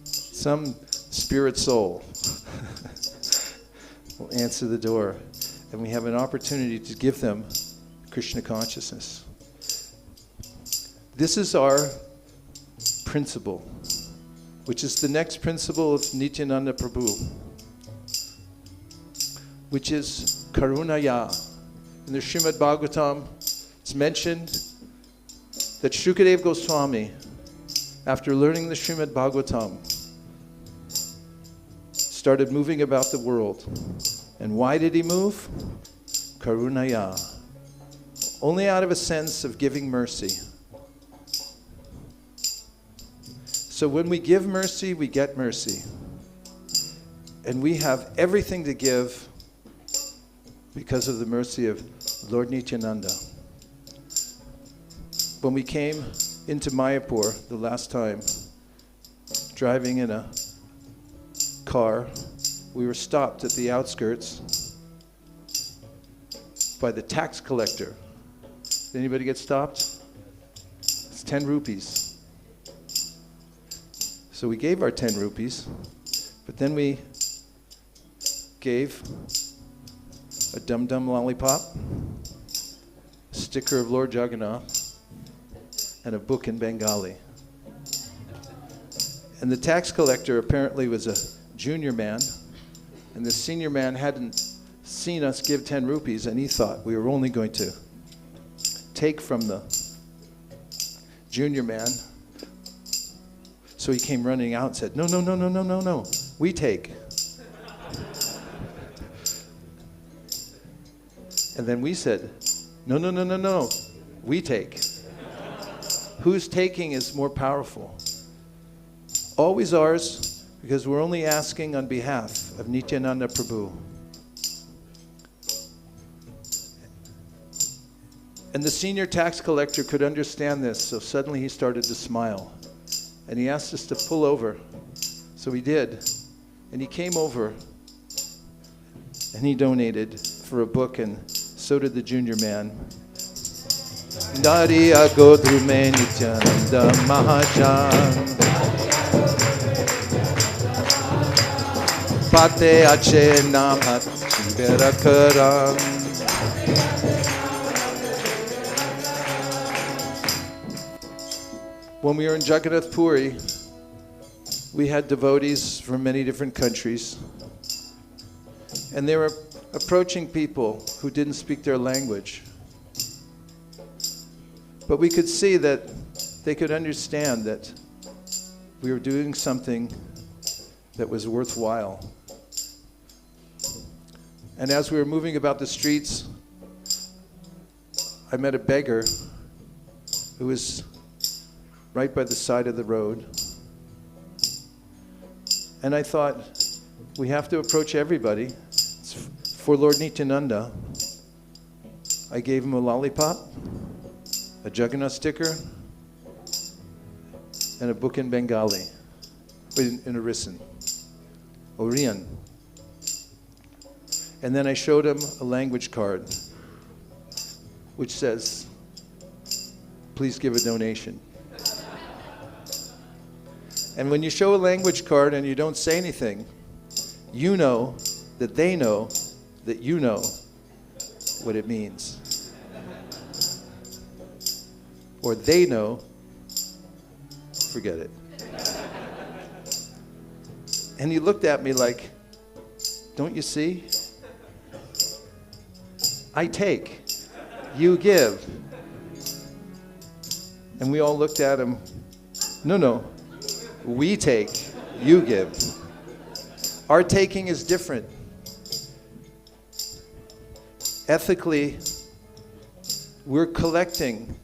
Some spirit soul will answer the door, and we have an opportunity to give them Krishna consciousness. This is our principle, which is the next principle of Nityananda Prabhu, which is Karunaya. In the Srimad Bhagavatam, it's mentioned that Shukadeva Goswami, after learning the Srimad Bhagavatam, started moving about the world. And why did he move? Karunaya. Only out of a sense of giving mercy. So when we give mercy, we get mercy. And we have everything to give because of the mercy of Lord Nityananda. When we came into Mayapur the last time, driving in a car, we were stopped at the outskirts by the tax collector. Did anybody get stopped? It's 10 rupees. So we gave our 10 rupees, but then we gave a dum-dum lollipop, a sticker of Lord Jagannath, and a book in Bengali. And the tax collector apparently was a junior man, and the senior man hadn't seen us give 10 rupees, and he thought we were only going to take from the junior man. So he came running out and said, no, no, no, no, no, no, no, we take. And then we said, no, no, no, no, no, we take. Whose taking is more powerful? Always ours, because we're only asking on behalf of Nityananda Prabhu. And the senior tax collector could understand this, so suddenly he started to smile. And he asked us to pull over. So we did. And he came over and he donated for a book, and so did the junior man. Dariya Godru mein Nityananda Mahajan Pate Ache Namat Berakaram. When we were in Jagannath Puri, we had devotees from many different countries, and they were approaching people who didn't speak their language. But we could see that they could understand that we were doing something that was worthwhile. And as we were moving about the streets, I met a beggar who was right by the side of the road. And I thought, we have to approach everybody. It's for Lord Nityananda. I gave him a lollipop, a Jagannath sticker, and a book in Bengali, in Oriyan. And then I showed him a language card, which says, please give a donation. And when you show a language card and you don't say anything, you know that they know that you know what it means. Or they know, forget it. And he looked at me like, don't you see? I take, you give. And we all looked at him, no. We take, you give. Our taking is different. Ethically, we're collecting,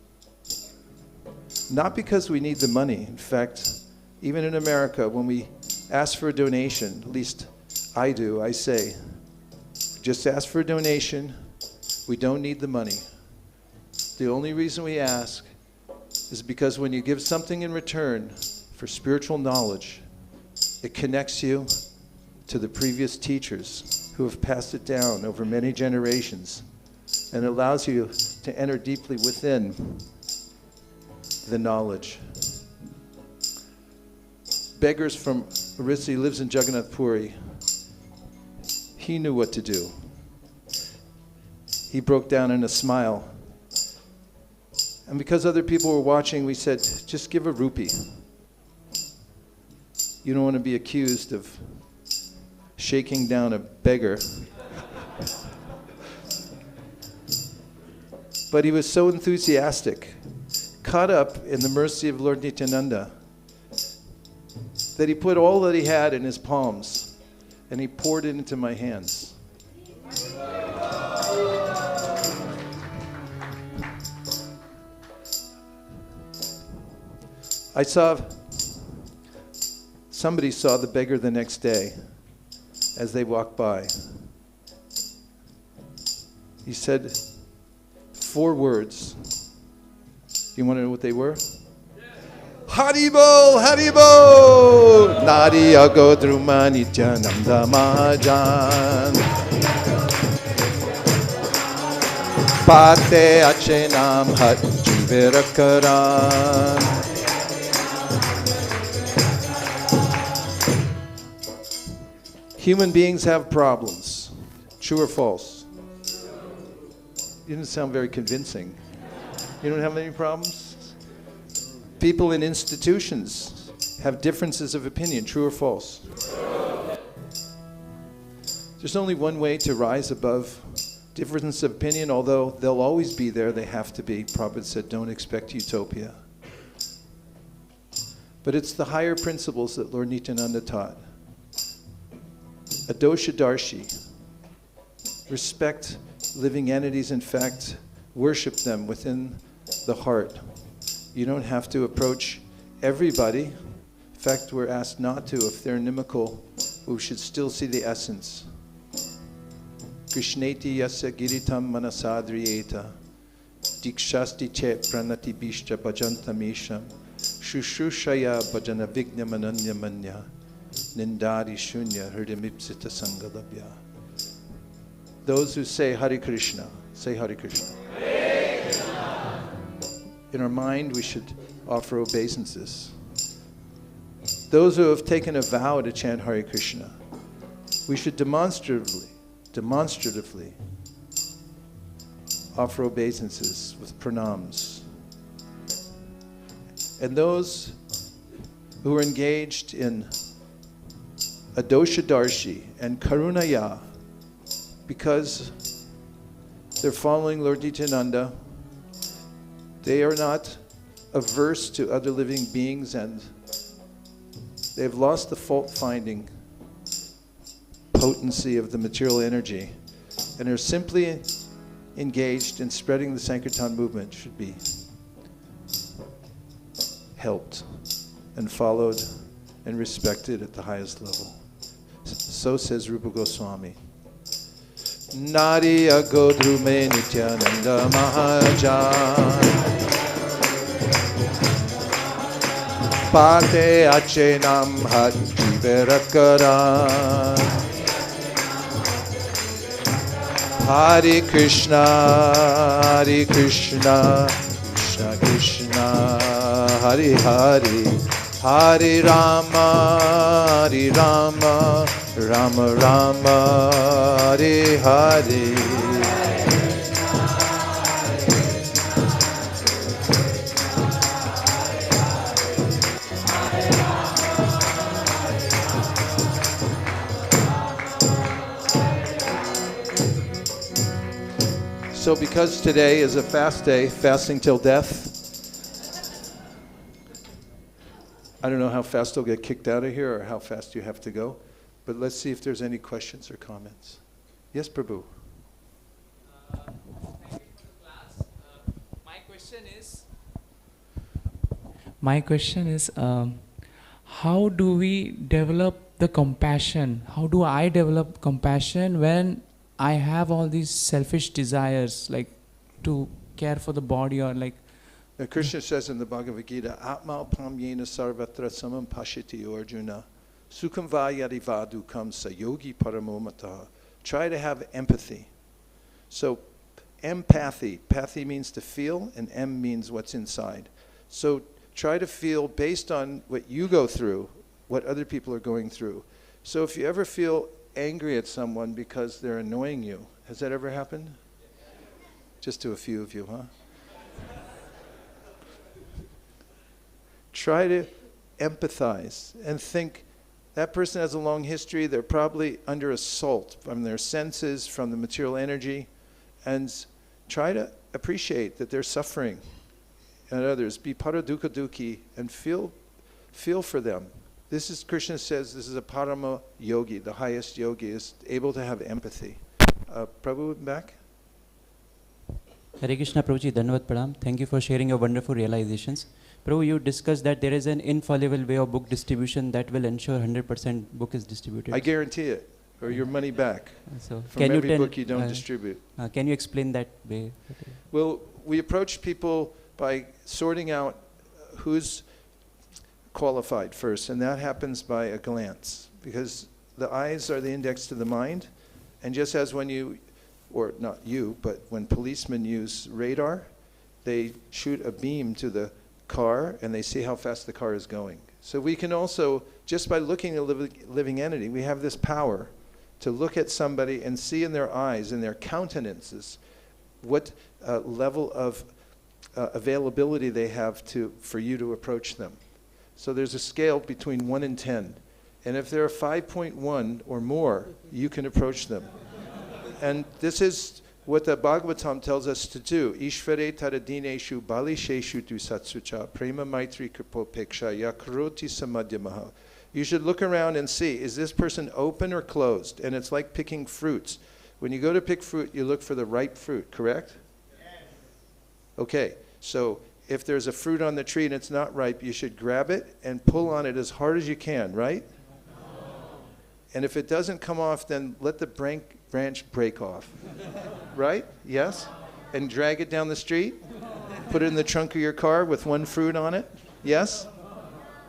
not because we need the money. In fact, even in America, when we ask for a donation. At least I do. I say, just ask for a donation. We don't need the money. The only reason we ask is because when you give something in return for spiritual knowledge, it connects you to the previous teachers who have passed it down over many generations, and allows you to enter deeply within the knowledge. Beggars from Orissa lives in Jagannath Puri. He knew what to do. He broke down in a smile. And because other people were watching, we said, just give a rupee. You don't want to be accused of shaking down a beggar. But he was so enthusiastic, caught up in the mercy of Lord Nityananda, that he put all that he had in his palms and he poured it into my hands. Somebody saw the beggar the next day as they walked by. He said 4 words. You want to know what they were? Haribol, Haribol, Nadiya Godruma Nityananda Mahajan. Pate Achenam Hat Jiverakaran. Human beings have problems. True or false? You didn't sound very convincing. You don't have any problems? People in institutions have differences of opinion. True or false? There's only one way to rise above difference of opinion, although they'll always be there. They have to be. Prabhupada said, don't expect utopia. But it's the higher principles that Lord Nityananda taught. Adosha Darshi. Respect living entities. In fact, worship them within the heart. You don't have to approach everybody. In fact, we're asked not to. If they're inimical, we should still see the essence. Krishneti yasya giritam manasadriyeta dikshasti che pranati bishcha bhajantamisham shushushaya bhajana vigna mananya manya nindari shunya hridamipsita sangalabhya. Those who say Hare Krishna, say Hare Krishna. In our mind, we should offer obeisances. Those who have taken a vow to chant Hare Krishna, we should demonstratively offer obeisances with pranams. And those who are engaged in Adosha Darshi and Karunaya, because they're following Lord Nityananda, they are not averse to other living beings, and they've lost the fault-finding potency of the material energy, and are simply engaged in spreading the Sankirtan movement, should be helped and followed and respected at the highest level. So says Rupa Goswami. Nadiya Godrume Nityananda Mahajan Pate Achenam Hat Jiverakaran. Hare Krishna, Hare Krishna, Krishna Krishna, Hare Hare, Hare Rama, Hare Rama, Rama Rama, Hare Hare. So because today is a fast day, fasting till death, I don't know how fast I'll get kicked out of here or how fast you have to go, but let's see if there's any questions or comments. Yes, Prabhu. Thank you for the class. My question is, how do we develop the compassion? How do I develop compassion when I have all these selfish desires, like to care for the body or like. Now, Krishna says in the Bhagavad Gita, Atma pamyena sarvatra samam pashiti Arjuna, sukham vayadi vadukam sayogi paramomataha. Try to have empathy. So empathy, pathy means to feel, and M means what's inside. So try to feel based on what you go through, what other people are going through. So if you ever feel angry at someone because they're annoying you, has that ever happened? Just to a few of you, huh? Try to empathize and think, that person has a long history, they're probably under assault from their senses, from the material energy, and try to appreciate that they're suffering and others. Be paradukha dukhi and feel for them. This is, Krishna says, this is a parama yogi, the highest yogi, is able to have empathy. Prabhu, back? Hare Krishna Prabhuji, Dhanavad Pranam. Thank you for sharing your wonderful realizations. Prabhu, you discussed that there is an infallible way of book distribution that will ensure 100% book is distributed. I guarantee it, or your money back. So From can every you book you don't distribute. Can you explain that way? Well, we approach people by sorting out who's qualified first, and that happens by a glance, because the eyes are the index to the mind, and just as when you, or not you, but when policemen use radar, they shoot a beam to the car and they see how fast the car is going. So we can also, just by looking at a living entity, we have this power to look at somebody and see in their eyes, in their countenances, what level of availability they have for you to approach them. So there's a scale between 1 and 10. And if they're 5.1 or more, you can approach them. And this is what the Bhagavatam tells us to do. Ishvare taradineshu balisheshu tu satsucha prema maitri kripopeksha yakroti samadhyamaha. You should look around and see, is this person open or closed? And it's like picking fruits. When you go to pick fruit, you look for the ripe fruit, correct? Yes. Okay, so if there's a fruit on the tree and it's not ripe, you should grab it and pull on it as hard as you can, right? No. And if it doesn't come off, then let the branch break off. Right? Yes? And drag it down the street? Put it in the trunk of your car with one fruit on it? Yes?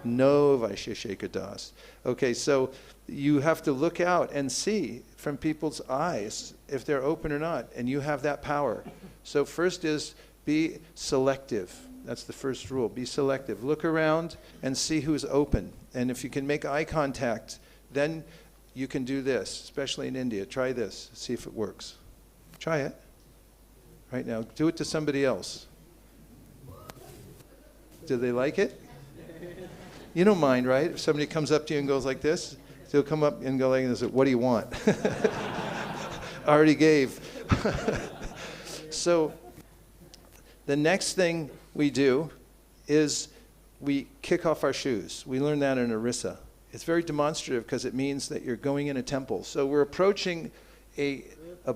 No, Vaisesika Das. Okay, so you have to look out and see from people's eyes if they're open or not, and you have that power. So first is be selective. That's the first rule. Be selective. Look around and see who's open. And if you can make eye contact, then you can do this, especially in India. Try this, see if it works. Try it. Right now, do it to somebody else. Do they like it? You don't mind, right? If somebody comes up to you and goes like this, they'll come up and go like this, what do you want? I already gave. So the next thing we do is we kick off our shoes. We learned that in Orissa. It's very demonstrative because it means that you're going in a temple. So we're approaching a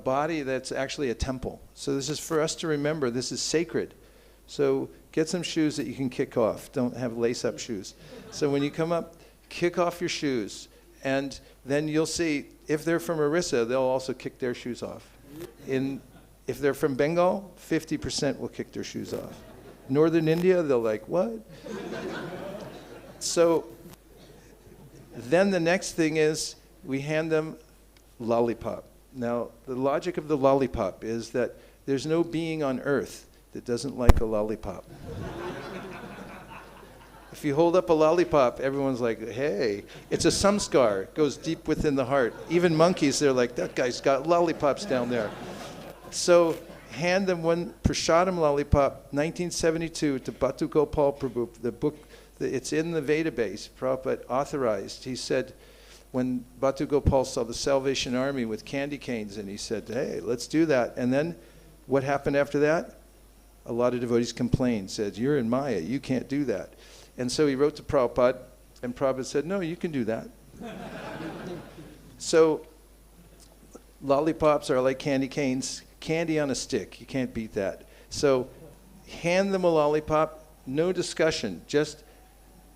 body that's actually a temple. So this is for us to remember, this is sacred. So get some shoes that you can kick off. Don't have lace-up shoes. So when you come up, kick off your shoes. And then you'll see, if they're from Orissa, they'll also kick their shoes off. If they're from Bengal, 50% will kick their shoes off. Northern India, they're like, what? So then the next thing is we hand them lollipop. Now, the logic of the lollipop is that there's no being on earth that doesn't like a lollipop. If you hold up a lollipop, everyone's like, hey, it's a samskar. It goes deep within the heart. Even monkeys, they're like, that guy's got lollipops down there. So hand them one Prashadam lollipop, 1972, to Bhatu Gopal Prabhu. The book, it's in the Veda base, Prabhupada authorized. He said, when Bhatu Gopal saw the Salvation Army with candy canes, and he said, hey, let's do that. And then what happened after that? A lot of devotees complained, said, you're in Maya, you can't do that. And so he wrote to Prabhupada, and Prabhupada said, no, you can do that. So lollipops are like candy canes, candy on a stick. You can't beat that. So hand them a lollipop, no discussion, just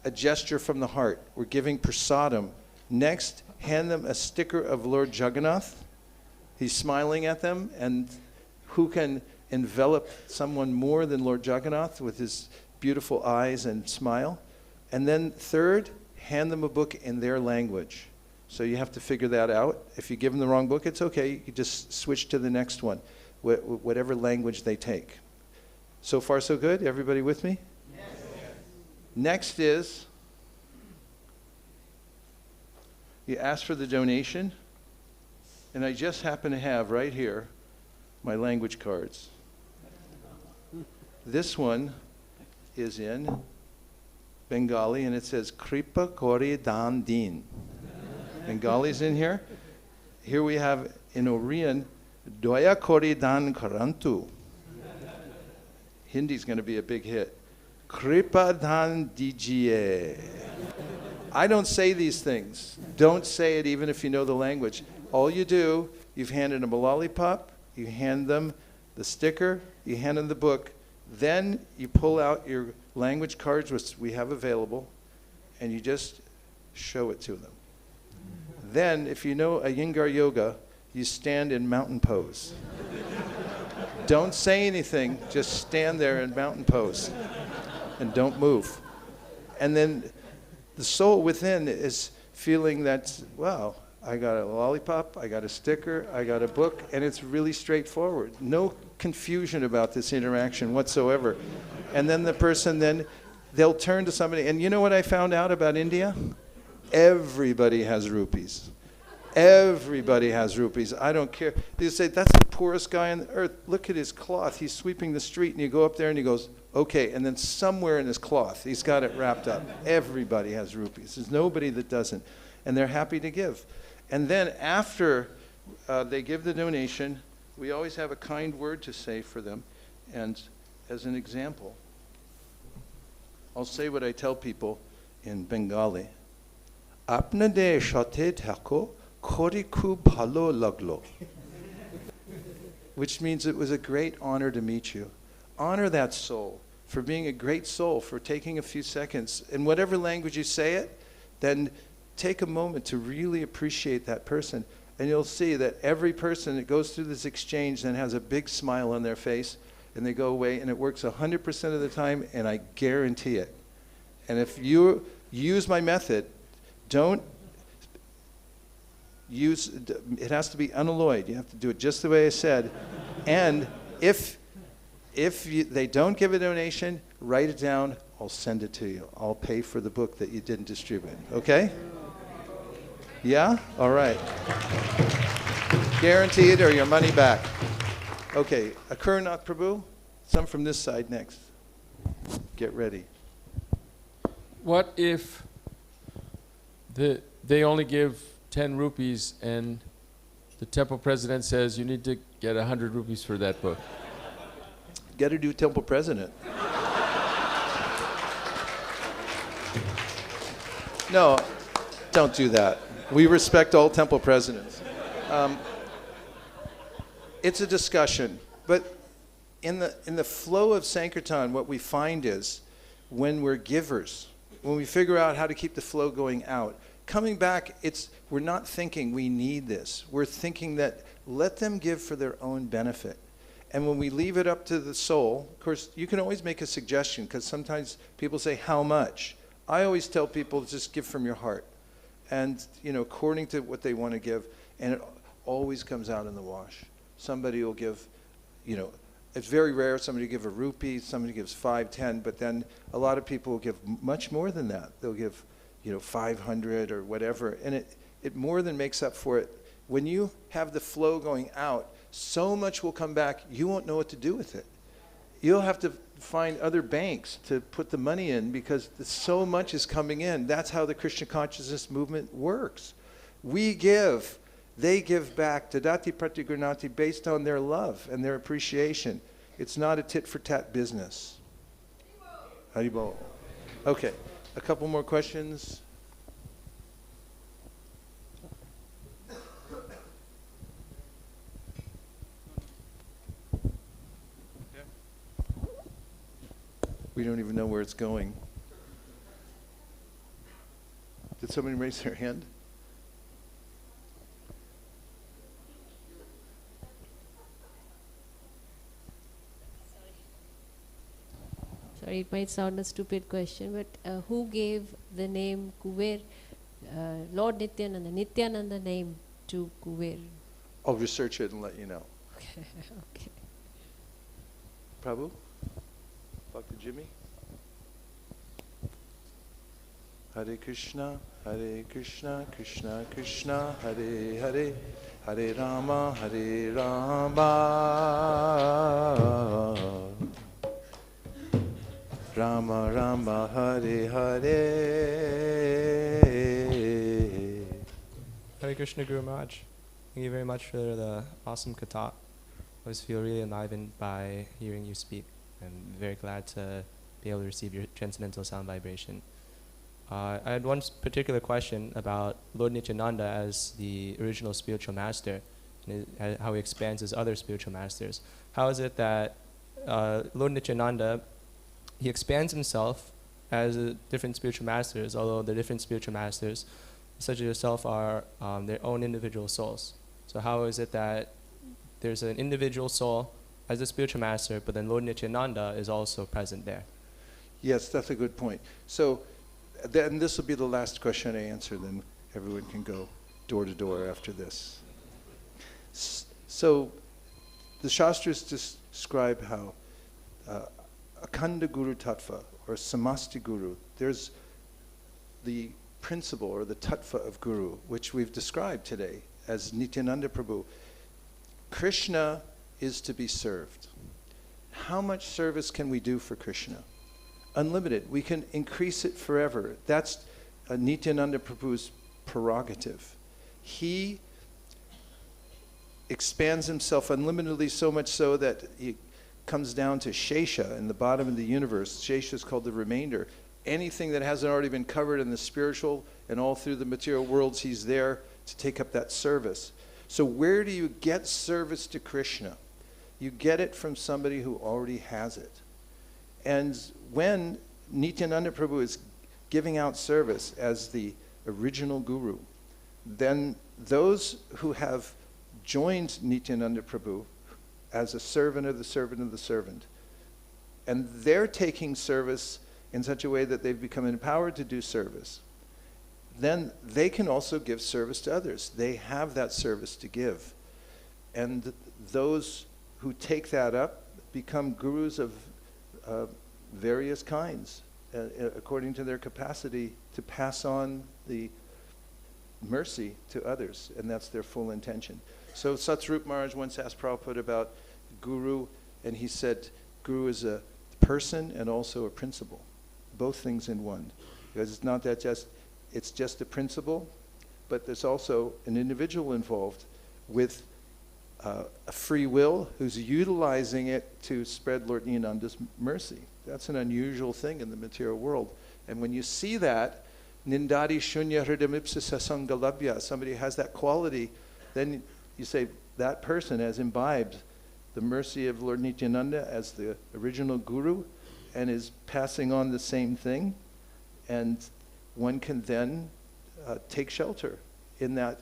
a gesture from the heart. We're giving prasadam. Next, hand them a sticker of Lord Jagannath. He's smiling at them, and who can envelop someone more than Lord Jagannath with his beautiful eyes and smile? And then third, hand them a book in their language. So you have to figure that out. If you give them the wrong book, it's okay. You can just switch to the next one, whatever language they take. So far, so good? Everybody with me? Yes. Next is, you ask for the donation, and I just happen to have right here my language cards. This one is in Bengali, and it says, Kripa Kori Dan Din. Bengali's in here. Here we have in Oriyan, Doya Kori Dan Karantu. Hindi's going to be a big hit. Kripa Dan Dijiye. I don't say these things. Don't say it even if you know the language. All you do, you've handed them a lollipop, you hand them the sticker, you hand them the book, then you pull out your language cards, which we have available, and you just show it to them. Then, if you know Iyengar yoga, you stand in mountain pose. Don't say anything, just stand there in mountain pose and don't move. And then the soul within is feeling that, wow, I got a lollipop, I got a sticker, I got a book, and it's really straightforward. No confusion about this interaction whatsoever. And then the person, they'll turn to somebody, and you know what I found out about India? Everybody has rupees. Everybody has rupees. I don't care. They say, that's the poorest guy on the earth. Look at his cloth. He's sweeping the street, and you go up there, and he goes, okay. And then somewhere in his cloth, he's got it wrapped up. Everybody has rupees. There's nobody that doesn't. And they're happy to give. And then after they give the donation, we always have a kind word to say for them. And as an example, I'll say what I tell people in Bengali. Apne de shate thako kori khub bhalo laglo. Which means it was a great honor to meet you. Honor that soul for being a great soul, for taking a few seconds. In whatever language you say it, then take a moment to really appreciate that person. And you'll see that every person that goes through this exchange then has a big smile on their face, and they go away, and it works 100% of the time, and I guarantee it. And if you use my method, don't use, it has to be unalloyed. You have to do it just the way I said. And if they don't give a donation, write it down. I'll send it to you. I'll pay for the book that you didn't distribute. Okay? Yeah? All right. Guaranteed or your money back. Okay. Akurnath Prabhu, some from this side next. Get ready. What if they only give 10 rupees and the temple president says you need to get 100 rupees for that book? Get a new temple president. No, don't do that. We respect all temple presidents. It's a discussion, but in the flow of Sankirtan, what we find is when we're givers, when we figure out how to keep the flow going out, coming back, we're not thinking we need this. We're thinking that let them give for their own benefit. And when we leave it up to the soul, of course, you can always make a suggestion, because sometimes people say, how much? I always tell people, just give from your heart. And, according to what they want to give, and it always comes out in the wash. Somebody will give, it's very rare somebody give a rupee, somebody gives 5, 10, but then a lot of people will give much more than that. They'll give, 500 or whatever, and it more than makes up for it. When you have the flow going out, so much will come back, you won't know what to do with it. You'll have to find other banks to put the money in, because so much is coming in. That's how the Krishna consciousness movement works. We give, they give back, Tadati Pratigurnati, based on their love and their appreciation. It's not a tit-for-tat business. Haribol. Okay, a couple more questions. We don't even know where it's going. Did somebody raise their hand? Sorry, it might sound a stupid question, but who gave the name Kuber, Lord Nityananda, Nityananda name to Kuber? I'll research it and let you know. Okay. Prabhu? Dr. Jimmy? Hare Krishna, Krishna Krishna, Hare Hare, Hare Rama, Rama Rama, Hare Hare. Hare Krishna Guru Maharaj. Thank you very much for the awesome katha. I always feel really enlivened by hearing you speak. I'm very glad to be able to receive your transcendental sound vibration. I had one particular question about Lord Nityananda as the original spiritual master, and how he expands as other spiritual masters. How is it that Lord Nityananda, he expands himself as different spiritual masters, although the different spiritual masters, such as yourself, are their own individual souls? So how is it that there's an individual soul as a spiritual master, but then Lord Nityananda is also present there? Yes, that's a good point. So then this will be the last question I answer, then everyone can go door to door after this. So the Shastras describe how Akhanda Guru Tattva, or Samasti Guru, there's the principle or the Tattva of Guru, which we've described today as Nityananda Prabhu. Krishna is to be served. How much service can we do for Krishna? Unlimited. We can increase it forever. That's Nityananda Prabhu's prerogative. He expands himself unlimitedly, so much so that he comes down to Shesha in the bottom of the universe. Shesha is called the remainder. Anything that hasn't already been covered in the spiritual and all through the material worlds, he's there to take up that service. So where do you get service to Krishna? You get it from somebody who already has it. And when Nityananda Prabhu is giving out service as the original guru, then those who have joined Nityananda Prabhu as a servant of the servant of the servant, and they're taking service in such a way that they've become empowered to do service, then they can also give service to others. They have that service to give. And those who take that up become gurus of various kinds, according to their capacity to pass on the mercy to others, and that's their full intention. So Satsrup Maharaj once asked Prabhupada about guru, and he said, guru is a person and also a principle, both things in one. Because it's not that it's just a principle, but there's also an individual involved with a free will who's utilizing it to spread Lord Nityananda's mercy. That's an unusual thing in the material world. And when you see that, Nindadi Shunya Hridamipsa Sasangalabhya, somebody has that quality, then you say that person has imbibed the mercy of Lord Nityananda as the original guru and is passing on the same thing. And one can then take shelter in that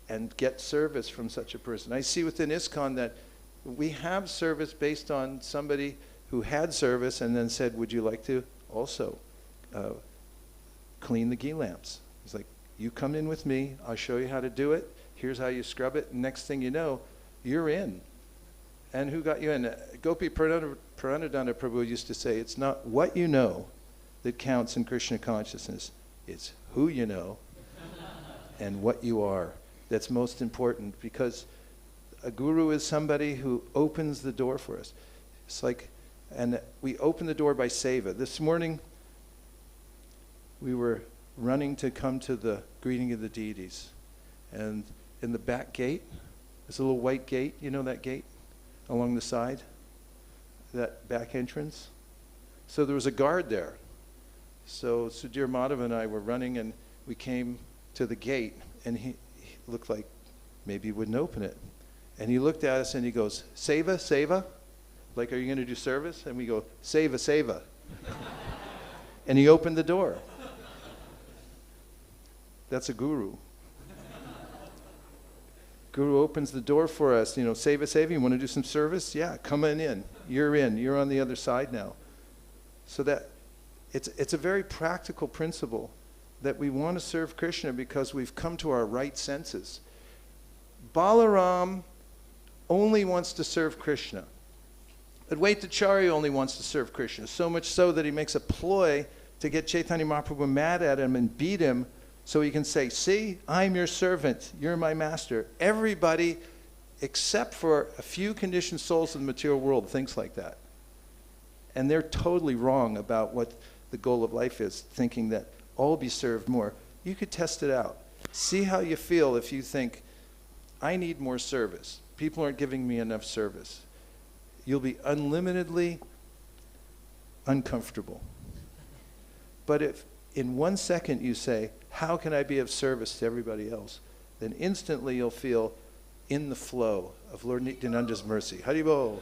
and get service from such a person. I see within ISKCON that we have service based on somebody who had service and then said, would you like to also clean the ghee lamps? He's like, you come in with me, I'll show you how to do it, here's how you scrub it, and next thing you know, you're in. And who got you in? Gopi Pranadana Prabhu used to say, it's not what you know that counts in Krishna consciousness, it's who you know and what you are. That's most important, because a guru is somebody who opens the door for us. It's like, and we open the door by seva. This morning, we were running to come to the greeting of the deities. And in the back gate, there's a little white gate, you know that gate? Along the side, that back entrance. So there was a guard there. So Sudhir Madhav and I were running, and we came to the gate, and he looked like maybe he wouldn't open it. And he looked at us and he goes, Seva, Seva? Like, are you going to do service? And we go, Seva, Seva. And he opened the door. That's a guru. Guru opens the door for us, seva, you want to do some service? Yeah, come on in. You're on the other side now. So that it's a very practical principle that we want to serve Krishna because we've come to our right senses. Balaram only wants to serve Krishna. Advaitacharya only wants to serve Krishna, so much so that he makes a ploy to get Chaitanya Mahaprabhu mad at him and beat him so he can say, see, I'm your servant, you're my master. Everybody, except for a few conditioned souls in the material world, thinks like that. And they're totally wrong about what the goal of life is, thinking that all be served more. You could test it out. See how you feel if you think, I need more service. People aren't giving me enough service. You'll be unlimitedly uncomfortable. But if in 1 second you say, how can I be of service to everybody else? Then instantly you'll feel in the flow of Lord Nityananda's mercy. Haribol.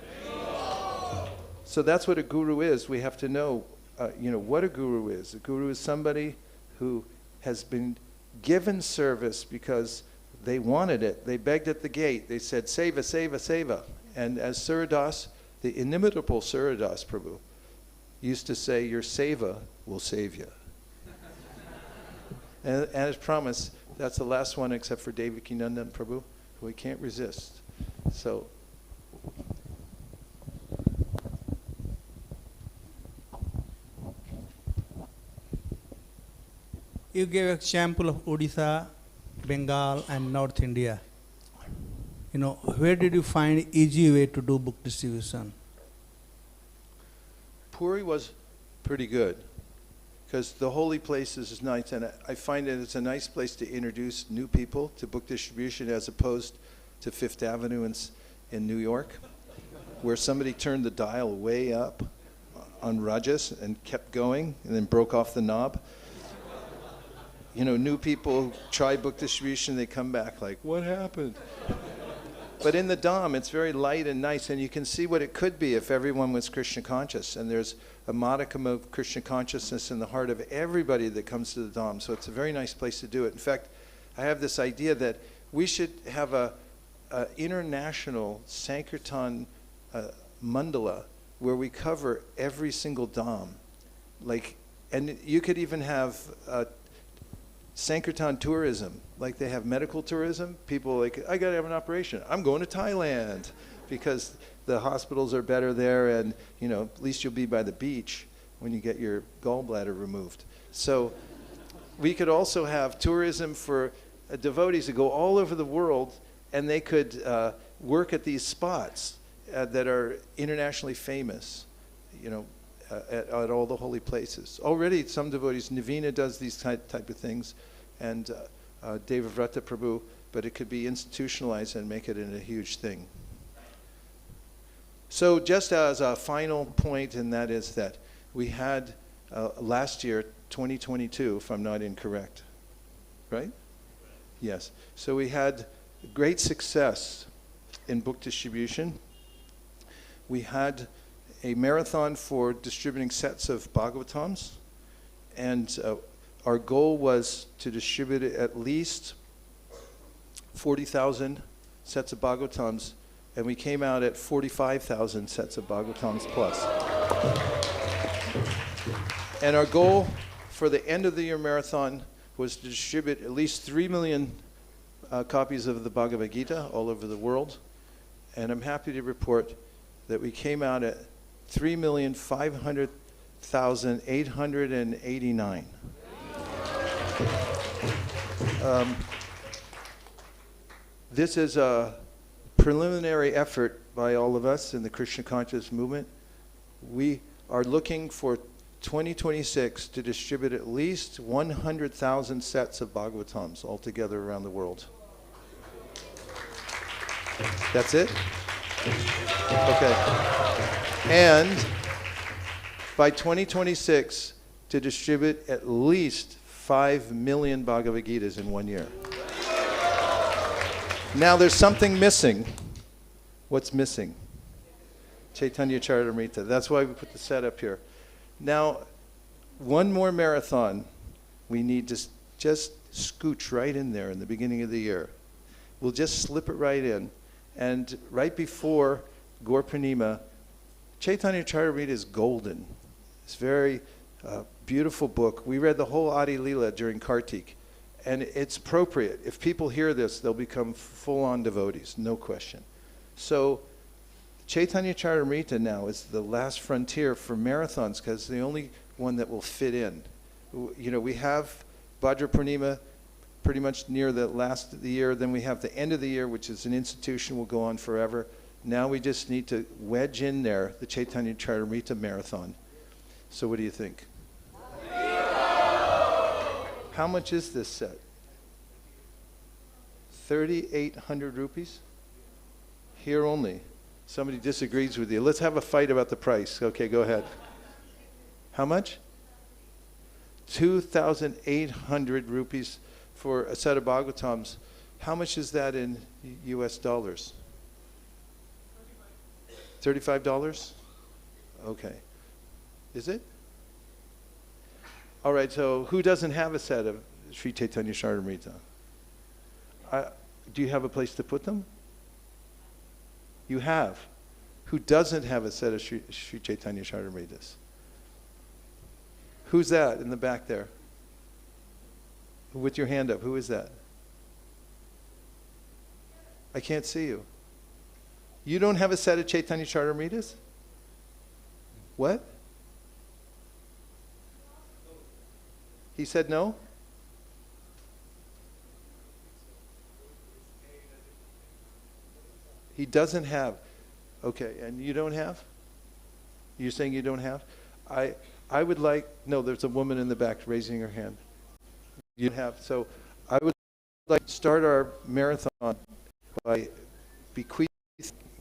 So that's what a guru is. We have to know, what a guru is. A guru is somebody who has been given service because they wanted it. They begged at the gate. They said, seva, seva, seva. And as Suradas, the inimitable Suradas Prabhu, used to say, your seva will save you. And as promised, that's the last one except for Devaki Nandan Prabhu, who we can't resist. So, you gave an example of Odisha, Bengal, and North India. Where did you find easy way to do book distribution? Puri was pretty good because the holy places is nice, and I find that it's a nice place to introduce new people to book distribution as opposed to Fifth Avenue in New York, where somebody turned the dial way up on Rajas and kept going and then broke off the knob. New people try book distribution, they come back like, what happened? But in the Dham, it's very light and nice, and you can see what it could be if everyone was Krishna conscious. And there's a modicum of Krishna consciousness in the heart of everybody that comes to the Dham. So it's a very nice place to do it. In fact, I have this idea that we should have a international Sankirtan mandala where we cover every single Dham. And you could even have Sankirtan tourism, like they have medical tourism. People I got to have an operation. I'm going to Thailand because the hospitals are better there, and at least you'll be by the beach when you get your gallbladder removed. So we could also have tourism for devotees to go all over the world, and they could work at these spots that are internationally famous, at all the holy places. Already some devotees, Navina does these type of things, and Devavrata Prabhu, but it could be institutionalized and make it into a huge thing. So just as a final point, and that is that we had last year, 2022, if I'm not incorrect, right? Yes. So we had great success in book distribution. We had a marathon for distributing sets of Bhagavatams, and our goal was to distribute at least 40,000 sets of Bhagavatams, and we came out at 45,000 sets of Bhagavatams plus. And our goal for the end of the year marathon was to distribute at least 3 million copies of the Bhagavad Gita all over the world, and I'm happy to report that we came out at 3,500,889. This is a preliminary effort by all of us in the Krishna Conscious movement. We are looking for 2026 to distribute at least 100,000 sets of Bhagavatams altogether around the world. That's it? Okay. And by 2026, to distribute at least 5 million Bhagavad Gitas in 1 year. Now there's something missing. What's missing? Chaitanya Charitamrita. That's why we put the set up here. Now, one more marathon. We need to just scooch right in there in the beginning of the year. We'll just slip it right in. And right before Gaur Purnima, Chaitanya Charitamrita is golden. It's very beautiful book. We read the whole Adi Lila during Kartik. And it's appropriate. If people hear this, they'll become full-on devotees, no question. So Chaitanya Charitamrita now is the last frontier for marathons because it's the only one that will fit in. You know, we have Bhadra Purnima pretty much near the last of the year. Then we have the end of the year, which is an institution, will go on forever. Now we just need to wedge in there the Chaitanya Charitamrita marathon. So what do you think? How much is this set? 3,800 rupees? Here only. Somebody disagrees with you. Let's have a fight about the price. Okay, go ahead. How much? 2,800 rupees for a set of Bhagavatams. How much is that in US dollars? $35? Okay. Is it? All right, so who doesn't have a set of Sri Chaitanya Charitamrita? Do you have a place to put them? You have. Who doesn't have a set of Sri Chaitanya Charitamritas? Who's that in the back there? With your hand up, who is that? I can't see you. You don't have a set of Chaitanya Charitamritas? What? He said no? He doesn't have. Okay, and you don't have? You're saying you don't have? I would like, no, there's a woman in the back raising her hand. You have, so I would like to start our marathon by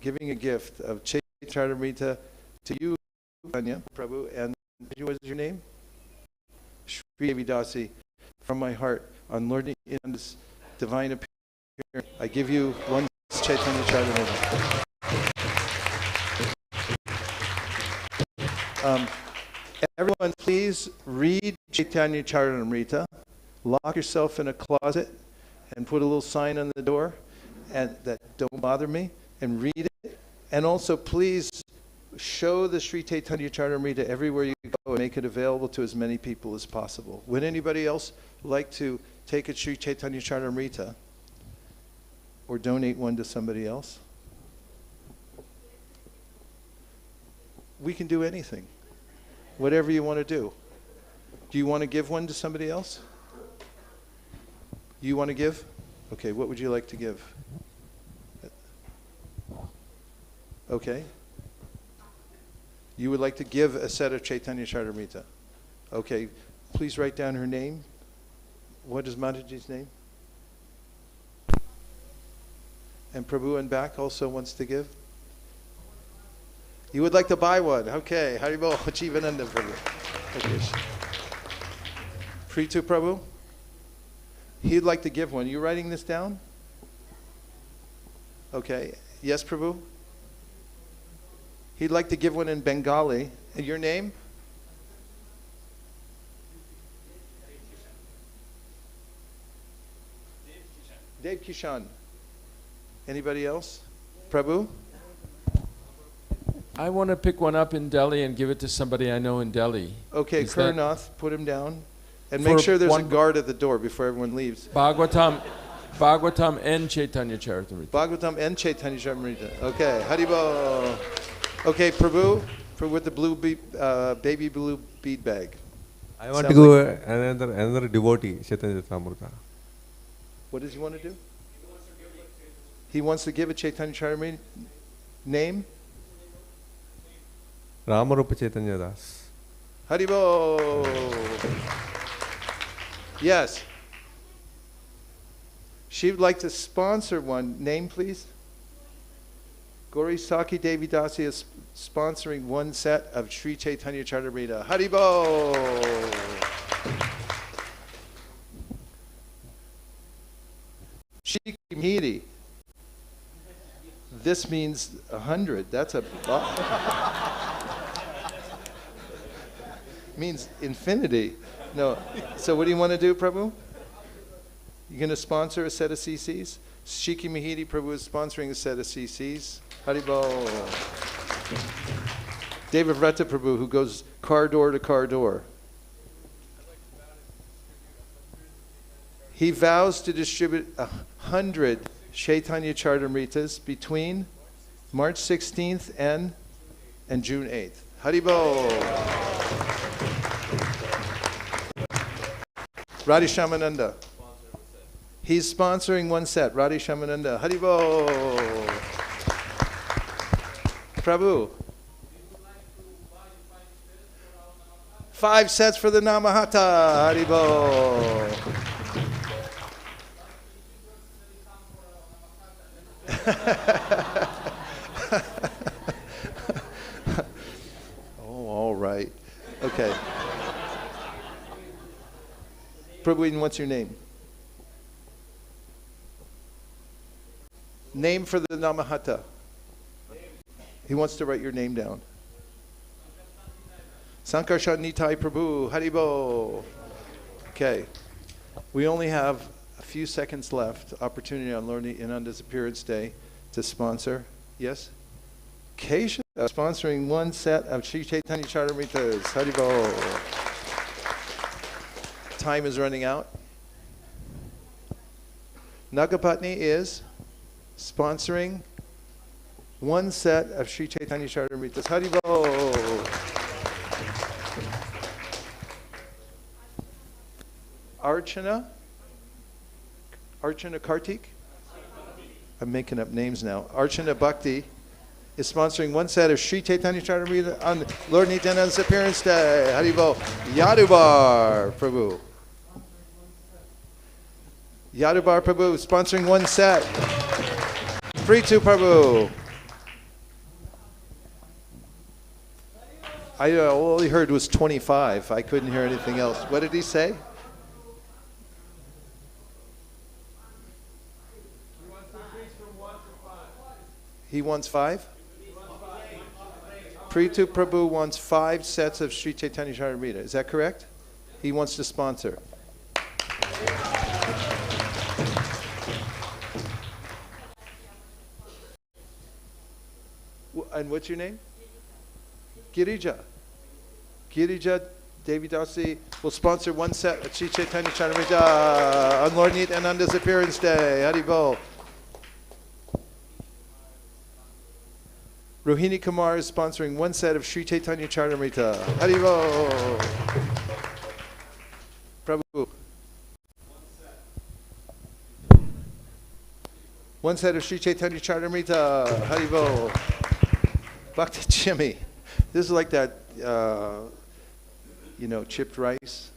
giving a gift of Chaitanya Charitamrita to you, Nityananda Prabhu, and what is your name? Shri Devi Dasi, from my heart, on Lord Nityananda's divine appearance, I give you one Chaitanya Charitamrita. Everyone, please read Chaitanya Charitamrita. Lock yourself in a closet and put a little sign on the door and that don't bother me, and read it. And also, please show the Sri Chaitanya Charitamrita everywhere you go and make it available to as many people as possible. Would anybody else like to take a Sri Chaitanya Charitamrita or donate one to somebody else? We can do anything. Whatever you want to do. Do you want to give one to somebody else? You want to give? Okay, what would you like to give? Okay. You would like to give a set of Chaitanya Charitamrita. Okay, please write down her name. What is Mataji's name? And Prabhu in back also wants to give? You would like to buy one? Okay, Haribol, Jivananda Prabhu. Okay. Pritu Prabhu? He'd like to give one. You writing this down? Okay. Yes, Prabhu? He'd like to give one in Bengali. And your name? Dev Kishan. Anybody else? Prabhu? I want to pick one up in Delhi and give it to somebody I know in Delhi. Okay, Is that- Kurnath, put him down. And For make sure there's a one- guard at the door before everyone leaves. Bhagavatam and Chaitanya Charitamrita. Bhagavatam and Chaitanya Charitamrita. Okay, Haribol. Okay, Prabhu, with the blue baby blue bead bag. I want Sounds to go another devotee, Chaitanya Charitamrita. What does he want to do? He wants to give a Chaitanya Charitamrita name? Ramarupa Chaitanya Das. Haribol. Yes. She would like to sponsor one. Name, please. Gauri Saki Devi Dasi is sponsoring one set of Sri Chaitanya Charitamrita. Haribol. Shikimhiri. This means 100. That's a means infinity. No. So what do you want to do, Prabhu? You going to sponsor a set of CCs? Shiki Mahidi Prabhu is sponsoring a set of CCs. Haribol. David Vrata Prabhu, who goes car door to car door. He vows to distribute 100 Chaitanya Charitamritas between March 16th and June 8th. Haribol. Radhi Shamananda. He's sponsoring one set. Radhi Shamananda. Haribol. Prabhu. 5 sets for the Namahata. Haribol. Oh, all right. Okay. Prabhu, what's your name? Name for the Namahata. He wants to write your name down. Sankarshan Nitai Prabhu, Haribo. Okay. We only have a few seconds left. Opportunity on Lord Nityananda's appearance day to sponsor. Yes? Kesha sponsoring one set of Sri Chaitanya Charitamritas. Haribo. Time is running out. Nagapatni is sponsoring one set of Sri Chaitanya Charitamritas. Haribo. Archana Kartik? I'm making up names now. Archana Bhakti is sponsoring one set of Sri Chaitanya Charitamrita on Lord Nityananda's appearance day. Haribo. Yadubar Prabhu. Yadubar Prabhu sponsoring one set. Pritu Prabhu. I all he heard was 25. I couldn't hear anything else. What did he say? He wants 5? Pritu Prabhu wants 5 sets of Sri Chaitanya Charitamrita. Is that correct? He wants to sponsor. And what's your name? Girija. Girija Devidasi will sponsor one set of Sri Chaitanya Charitamrita on Lord Nityananda's appearance day. Haribol. Rohini Kumar is sponsoring one set of Sri Chaitanya Charitamrita. Haribol. Prabhu. One set of Sri Chaitanya Charitamrita. Haribol. Bhakti Jimmy. This is like that, chipped rice.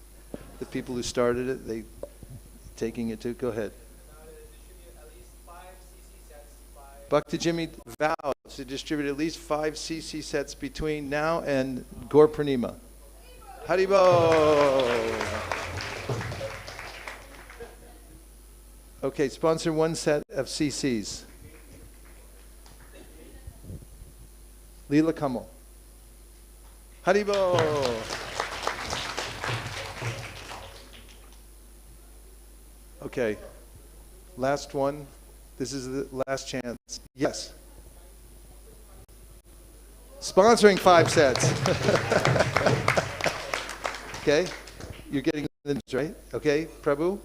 The people who started it, they taking it to. Go ahead. Bhakti Jimmy vows to distribute at least 5 CC sets between now and Gaur Purnima. Haribo. Okay, sponsor one set of CCs. Leela Kamal. Haribo. Okay, last one. This is the last chance. Yes. Sponsoring 5 sets. Okay, you're getting this right. Okay, Prabhu.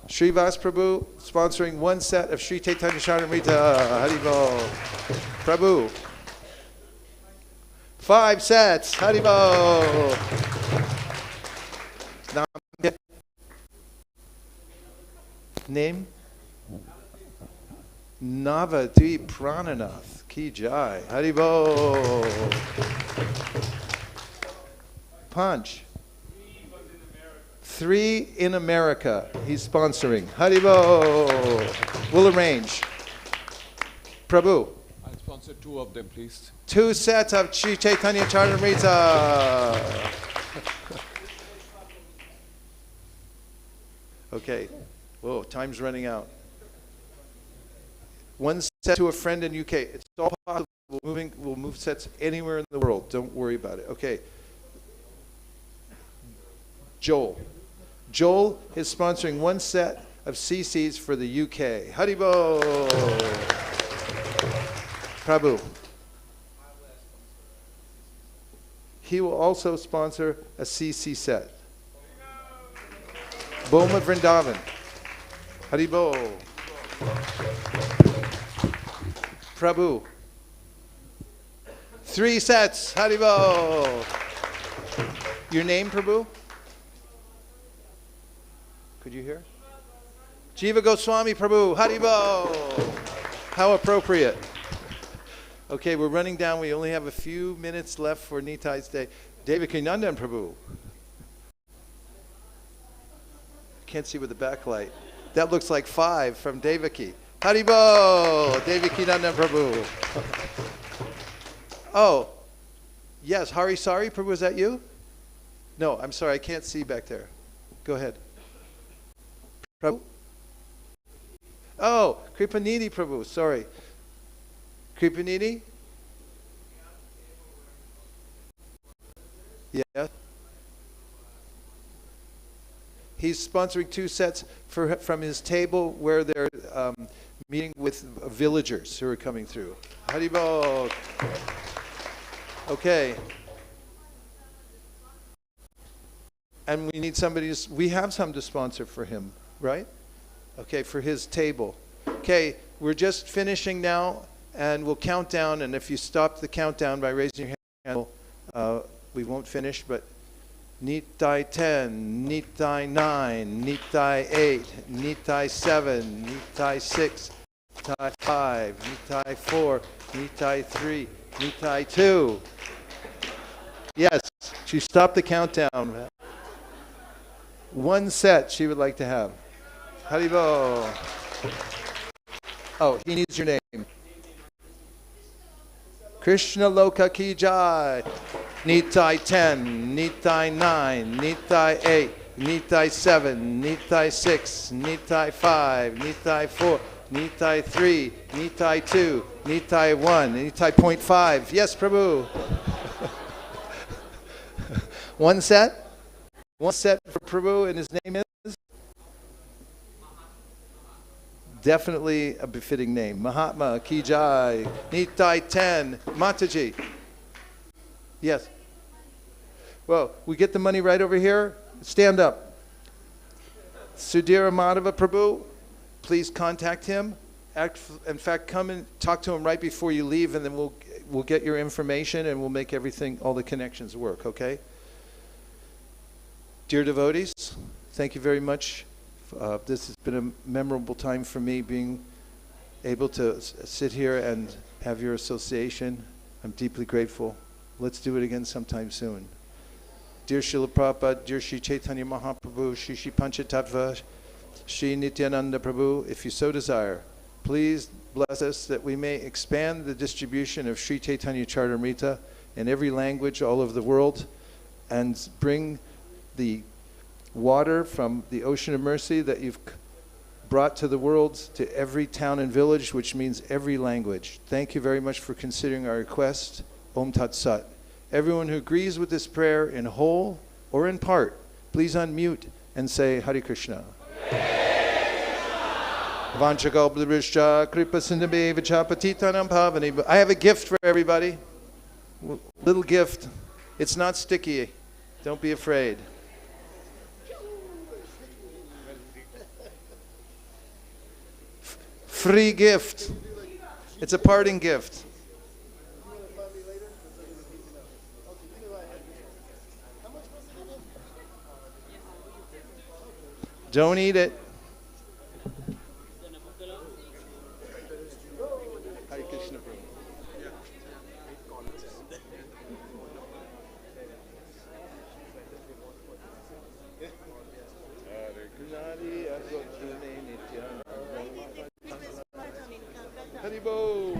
Srivas Prabhu sponsoring one set of Sri Chaitanya Charitamrita. Haribo. Prabhu. 5 sets. Haribo. Name? Navadip Prananath. Ki Jai. Haribo. Punch. 3 in America. He's sponsoring. Haribo. We'll arrange. Prabhu. I'll sponsor 2 of them, please. 2 sets of Sri Chaitanya Charitamrita. Okay. Whoa, time's running out. 1 set to a friend in UK. It's all possible. We'll move sets anywhere in the world. Don't worry about it. Okay. Joel. Joel is sponsoring one set of CCs for the UK. Haribo! Prabhu. He will also sponsor a CC set. Boma Vrindavan. Haribo. Prabhu. 3 sets. Haribo. Your name, Prabhu? Could you hear? Jiva Goswami Prabhu. Haribo. How appropriate. Okay, we're running down. We only have a few minutes left for Nitai's day. Devaki Nandan Prabhu. Can't see with the backlight. That looks like 5 from Devaki. Haribo! Devaki Nandan Prabhu. Oh, yes, Hari Sari Prabhu, is that you? No, I'm sorry, I can't see back there. Go ahead. Prabhu? Oh, Kripanidhi Prabhu, sorry. Kripanidhi? Yeah. He's sponsoring 2 sets from his table where they're meeting with villagers who are coming through. Haribol. Okay. And we need somebody to, we have some to sponsor for him, right? Okay, for his table. Okay, we're just finishing now, and we'll count down, and if you stop the countdown by raising your hand, we won't finish, but Nitai 10, Nitai 9, Nitai 8, Nitai 7, Nitai 6, Nitai 5, Nitai 4, Nitai 3, Nitai 2. Yes, she stopped the countdown. 1 set she would like to have. Haribo. Oh, he needs your name. Krishna Loka Ki Jai. Nitai 10, Nitai 9, Nitai 8, Nitai 7, Nitai 6, Nitai 5, Nitai 4, Nitai 3, Nitai 2, Nitai 1, Nitai 0.5. Yes, Prabhu. 1 set? 1 set for Prabhu, and his name is? Definitely a befitting name. Mahatma Ki Jai. Nitai 10. Mataji. Yes. Well, we get the money right over here. Stand up. Sudhira Madhava Prabhu, please contact him. In fact, come and talk to him right before you leave, and then we'll get your information, and we'll make everything, all the connections work, okay? Dear devotees, thank you very much. This has been a memorable time for me, being able to sit here and have your association. I'm deeply grateful. Let's do it again sometime soon. Dear Srila Prabhupada, dear Sri Chaitanya Mahaprabhu, Sri Sri Panchatattva, Sri Nityananda Prabhu, if you so desire, please bless us that we may expand the distribution of Sri Chaitanya Charitamrita in every language all over the world, and bring the water from the ocean of mercy that you've brought to the world to every town and village, which means every language. Thank you very much for considering our request. Om Tat Sat. Everyone who agrees with this prayer in whole or in part, please unmute and say Hare Krishna. Vanchakalpadrishcha kripa sindhabe vachapatitanam pavani. I have a gift for everybody. Little gift. It's not sticky. Don't be afraid. Free gift. It's a parting gift. Don't eat it. Hare Krishna Prabhu. Haribo.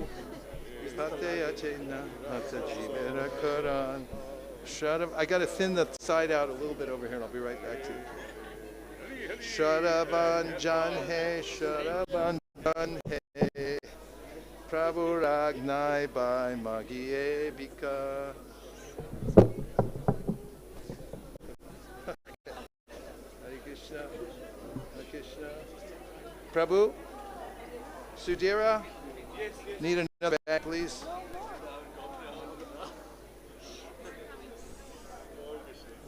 Shut up. I got to thin the side out a little bit over here, and I'll be right back to you. Sharaban He, Sharaban He, Prabhu Ragnai by Magiye Bika. Prabhu? Sudhira? Need another bag, please.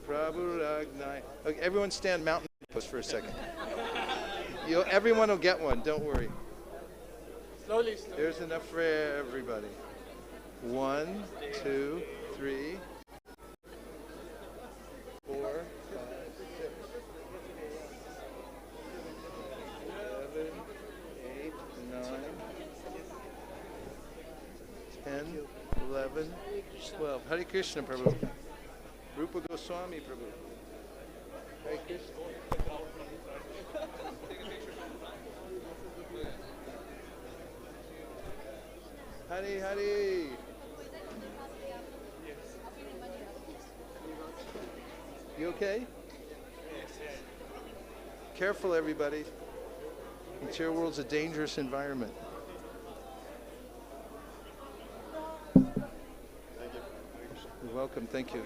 Prabhu Ragnai. Okay, everyone stand mountain pose for a second. Everyone will get one, don't worry. Slowly. There's enough for everybody. 1, 2, 3, 4, 5, 6, 7, 8, 9, 10, 11, 12. Hare Krishna, Prabhu. Rupa Goswami, Prabhu. Hare Krishna. Hare Hare. You okay? Careful, everybody. The material world's a dangerous environment. You're welcome. Thank you.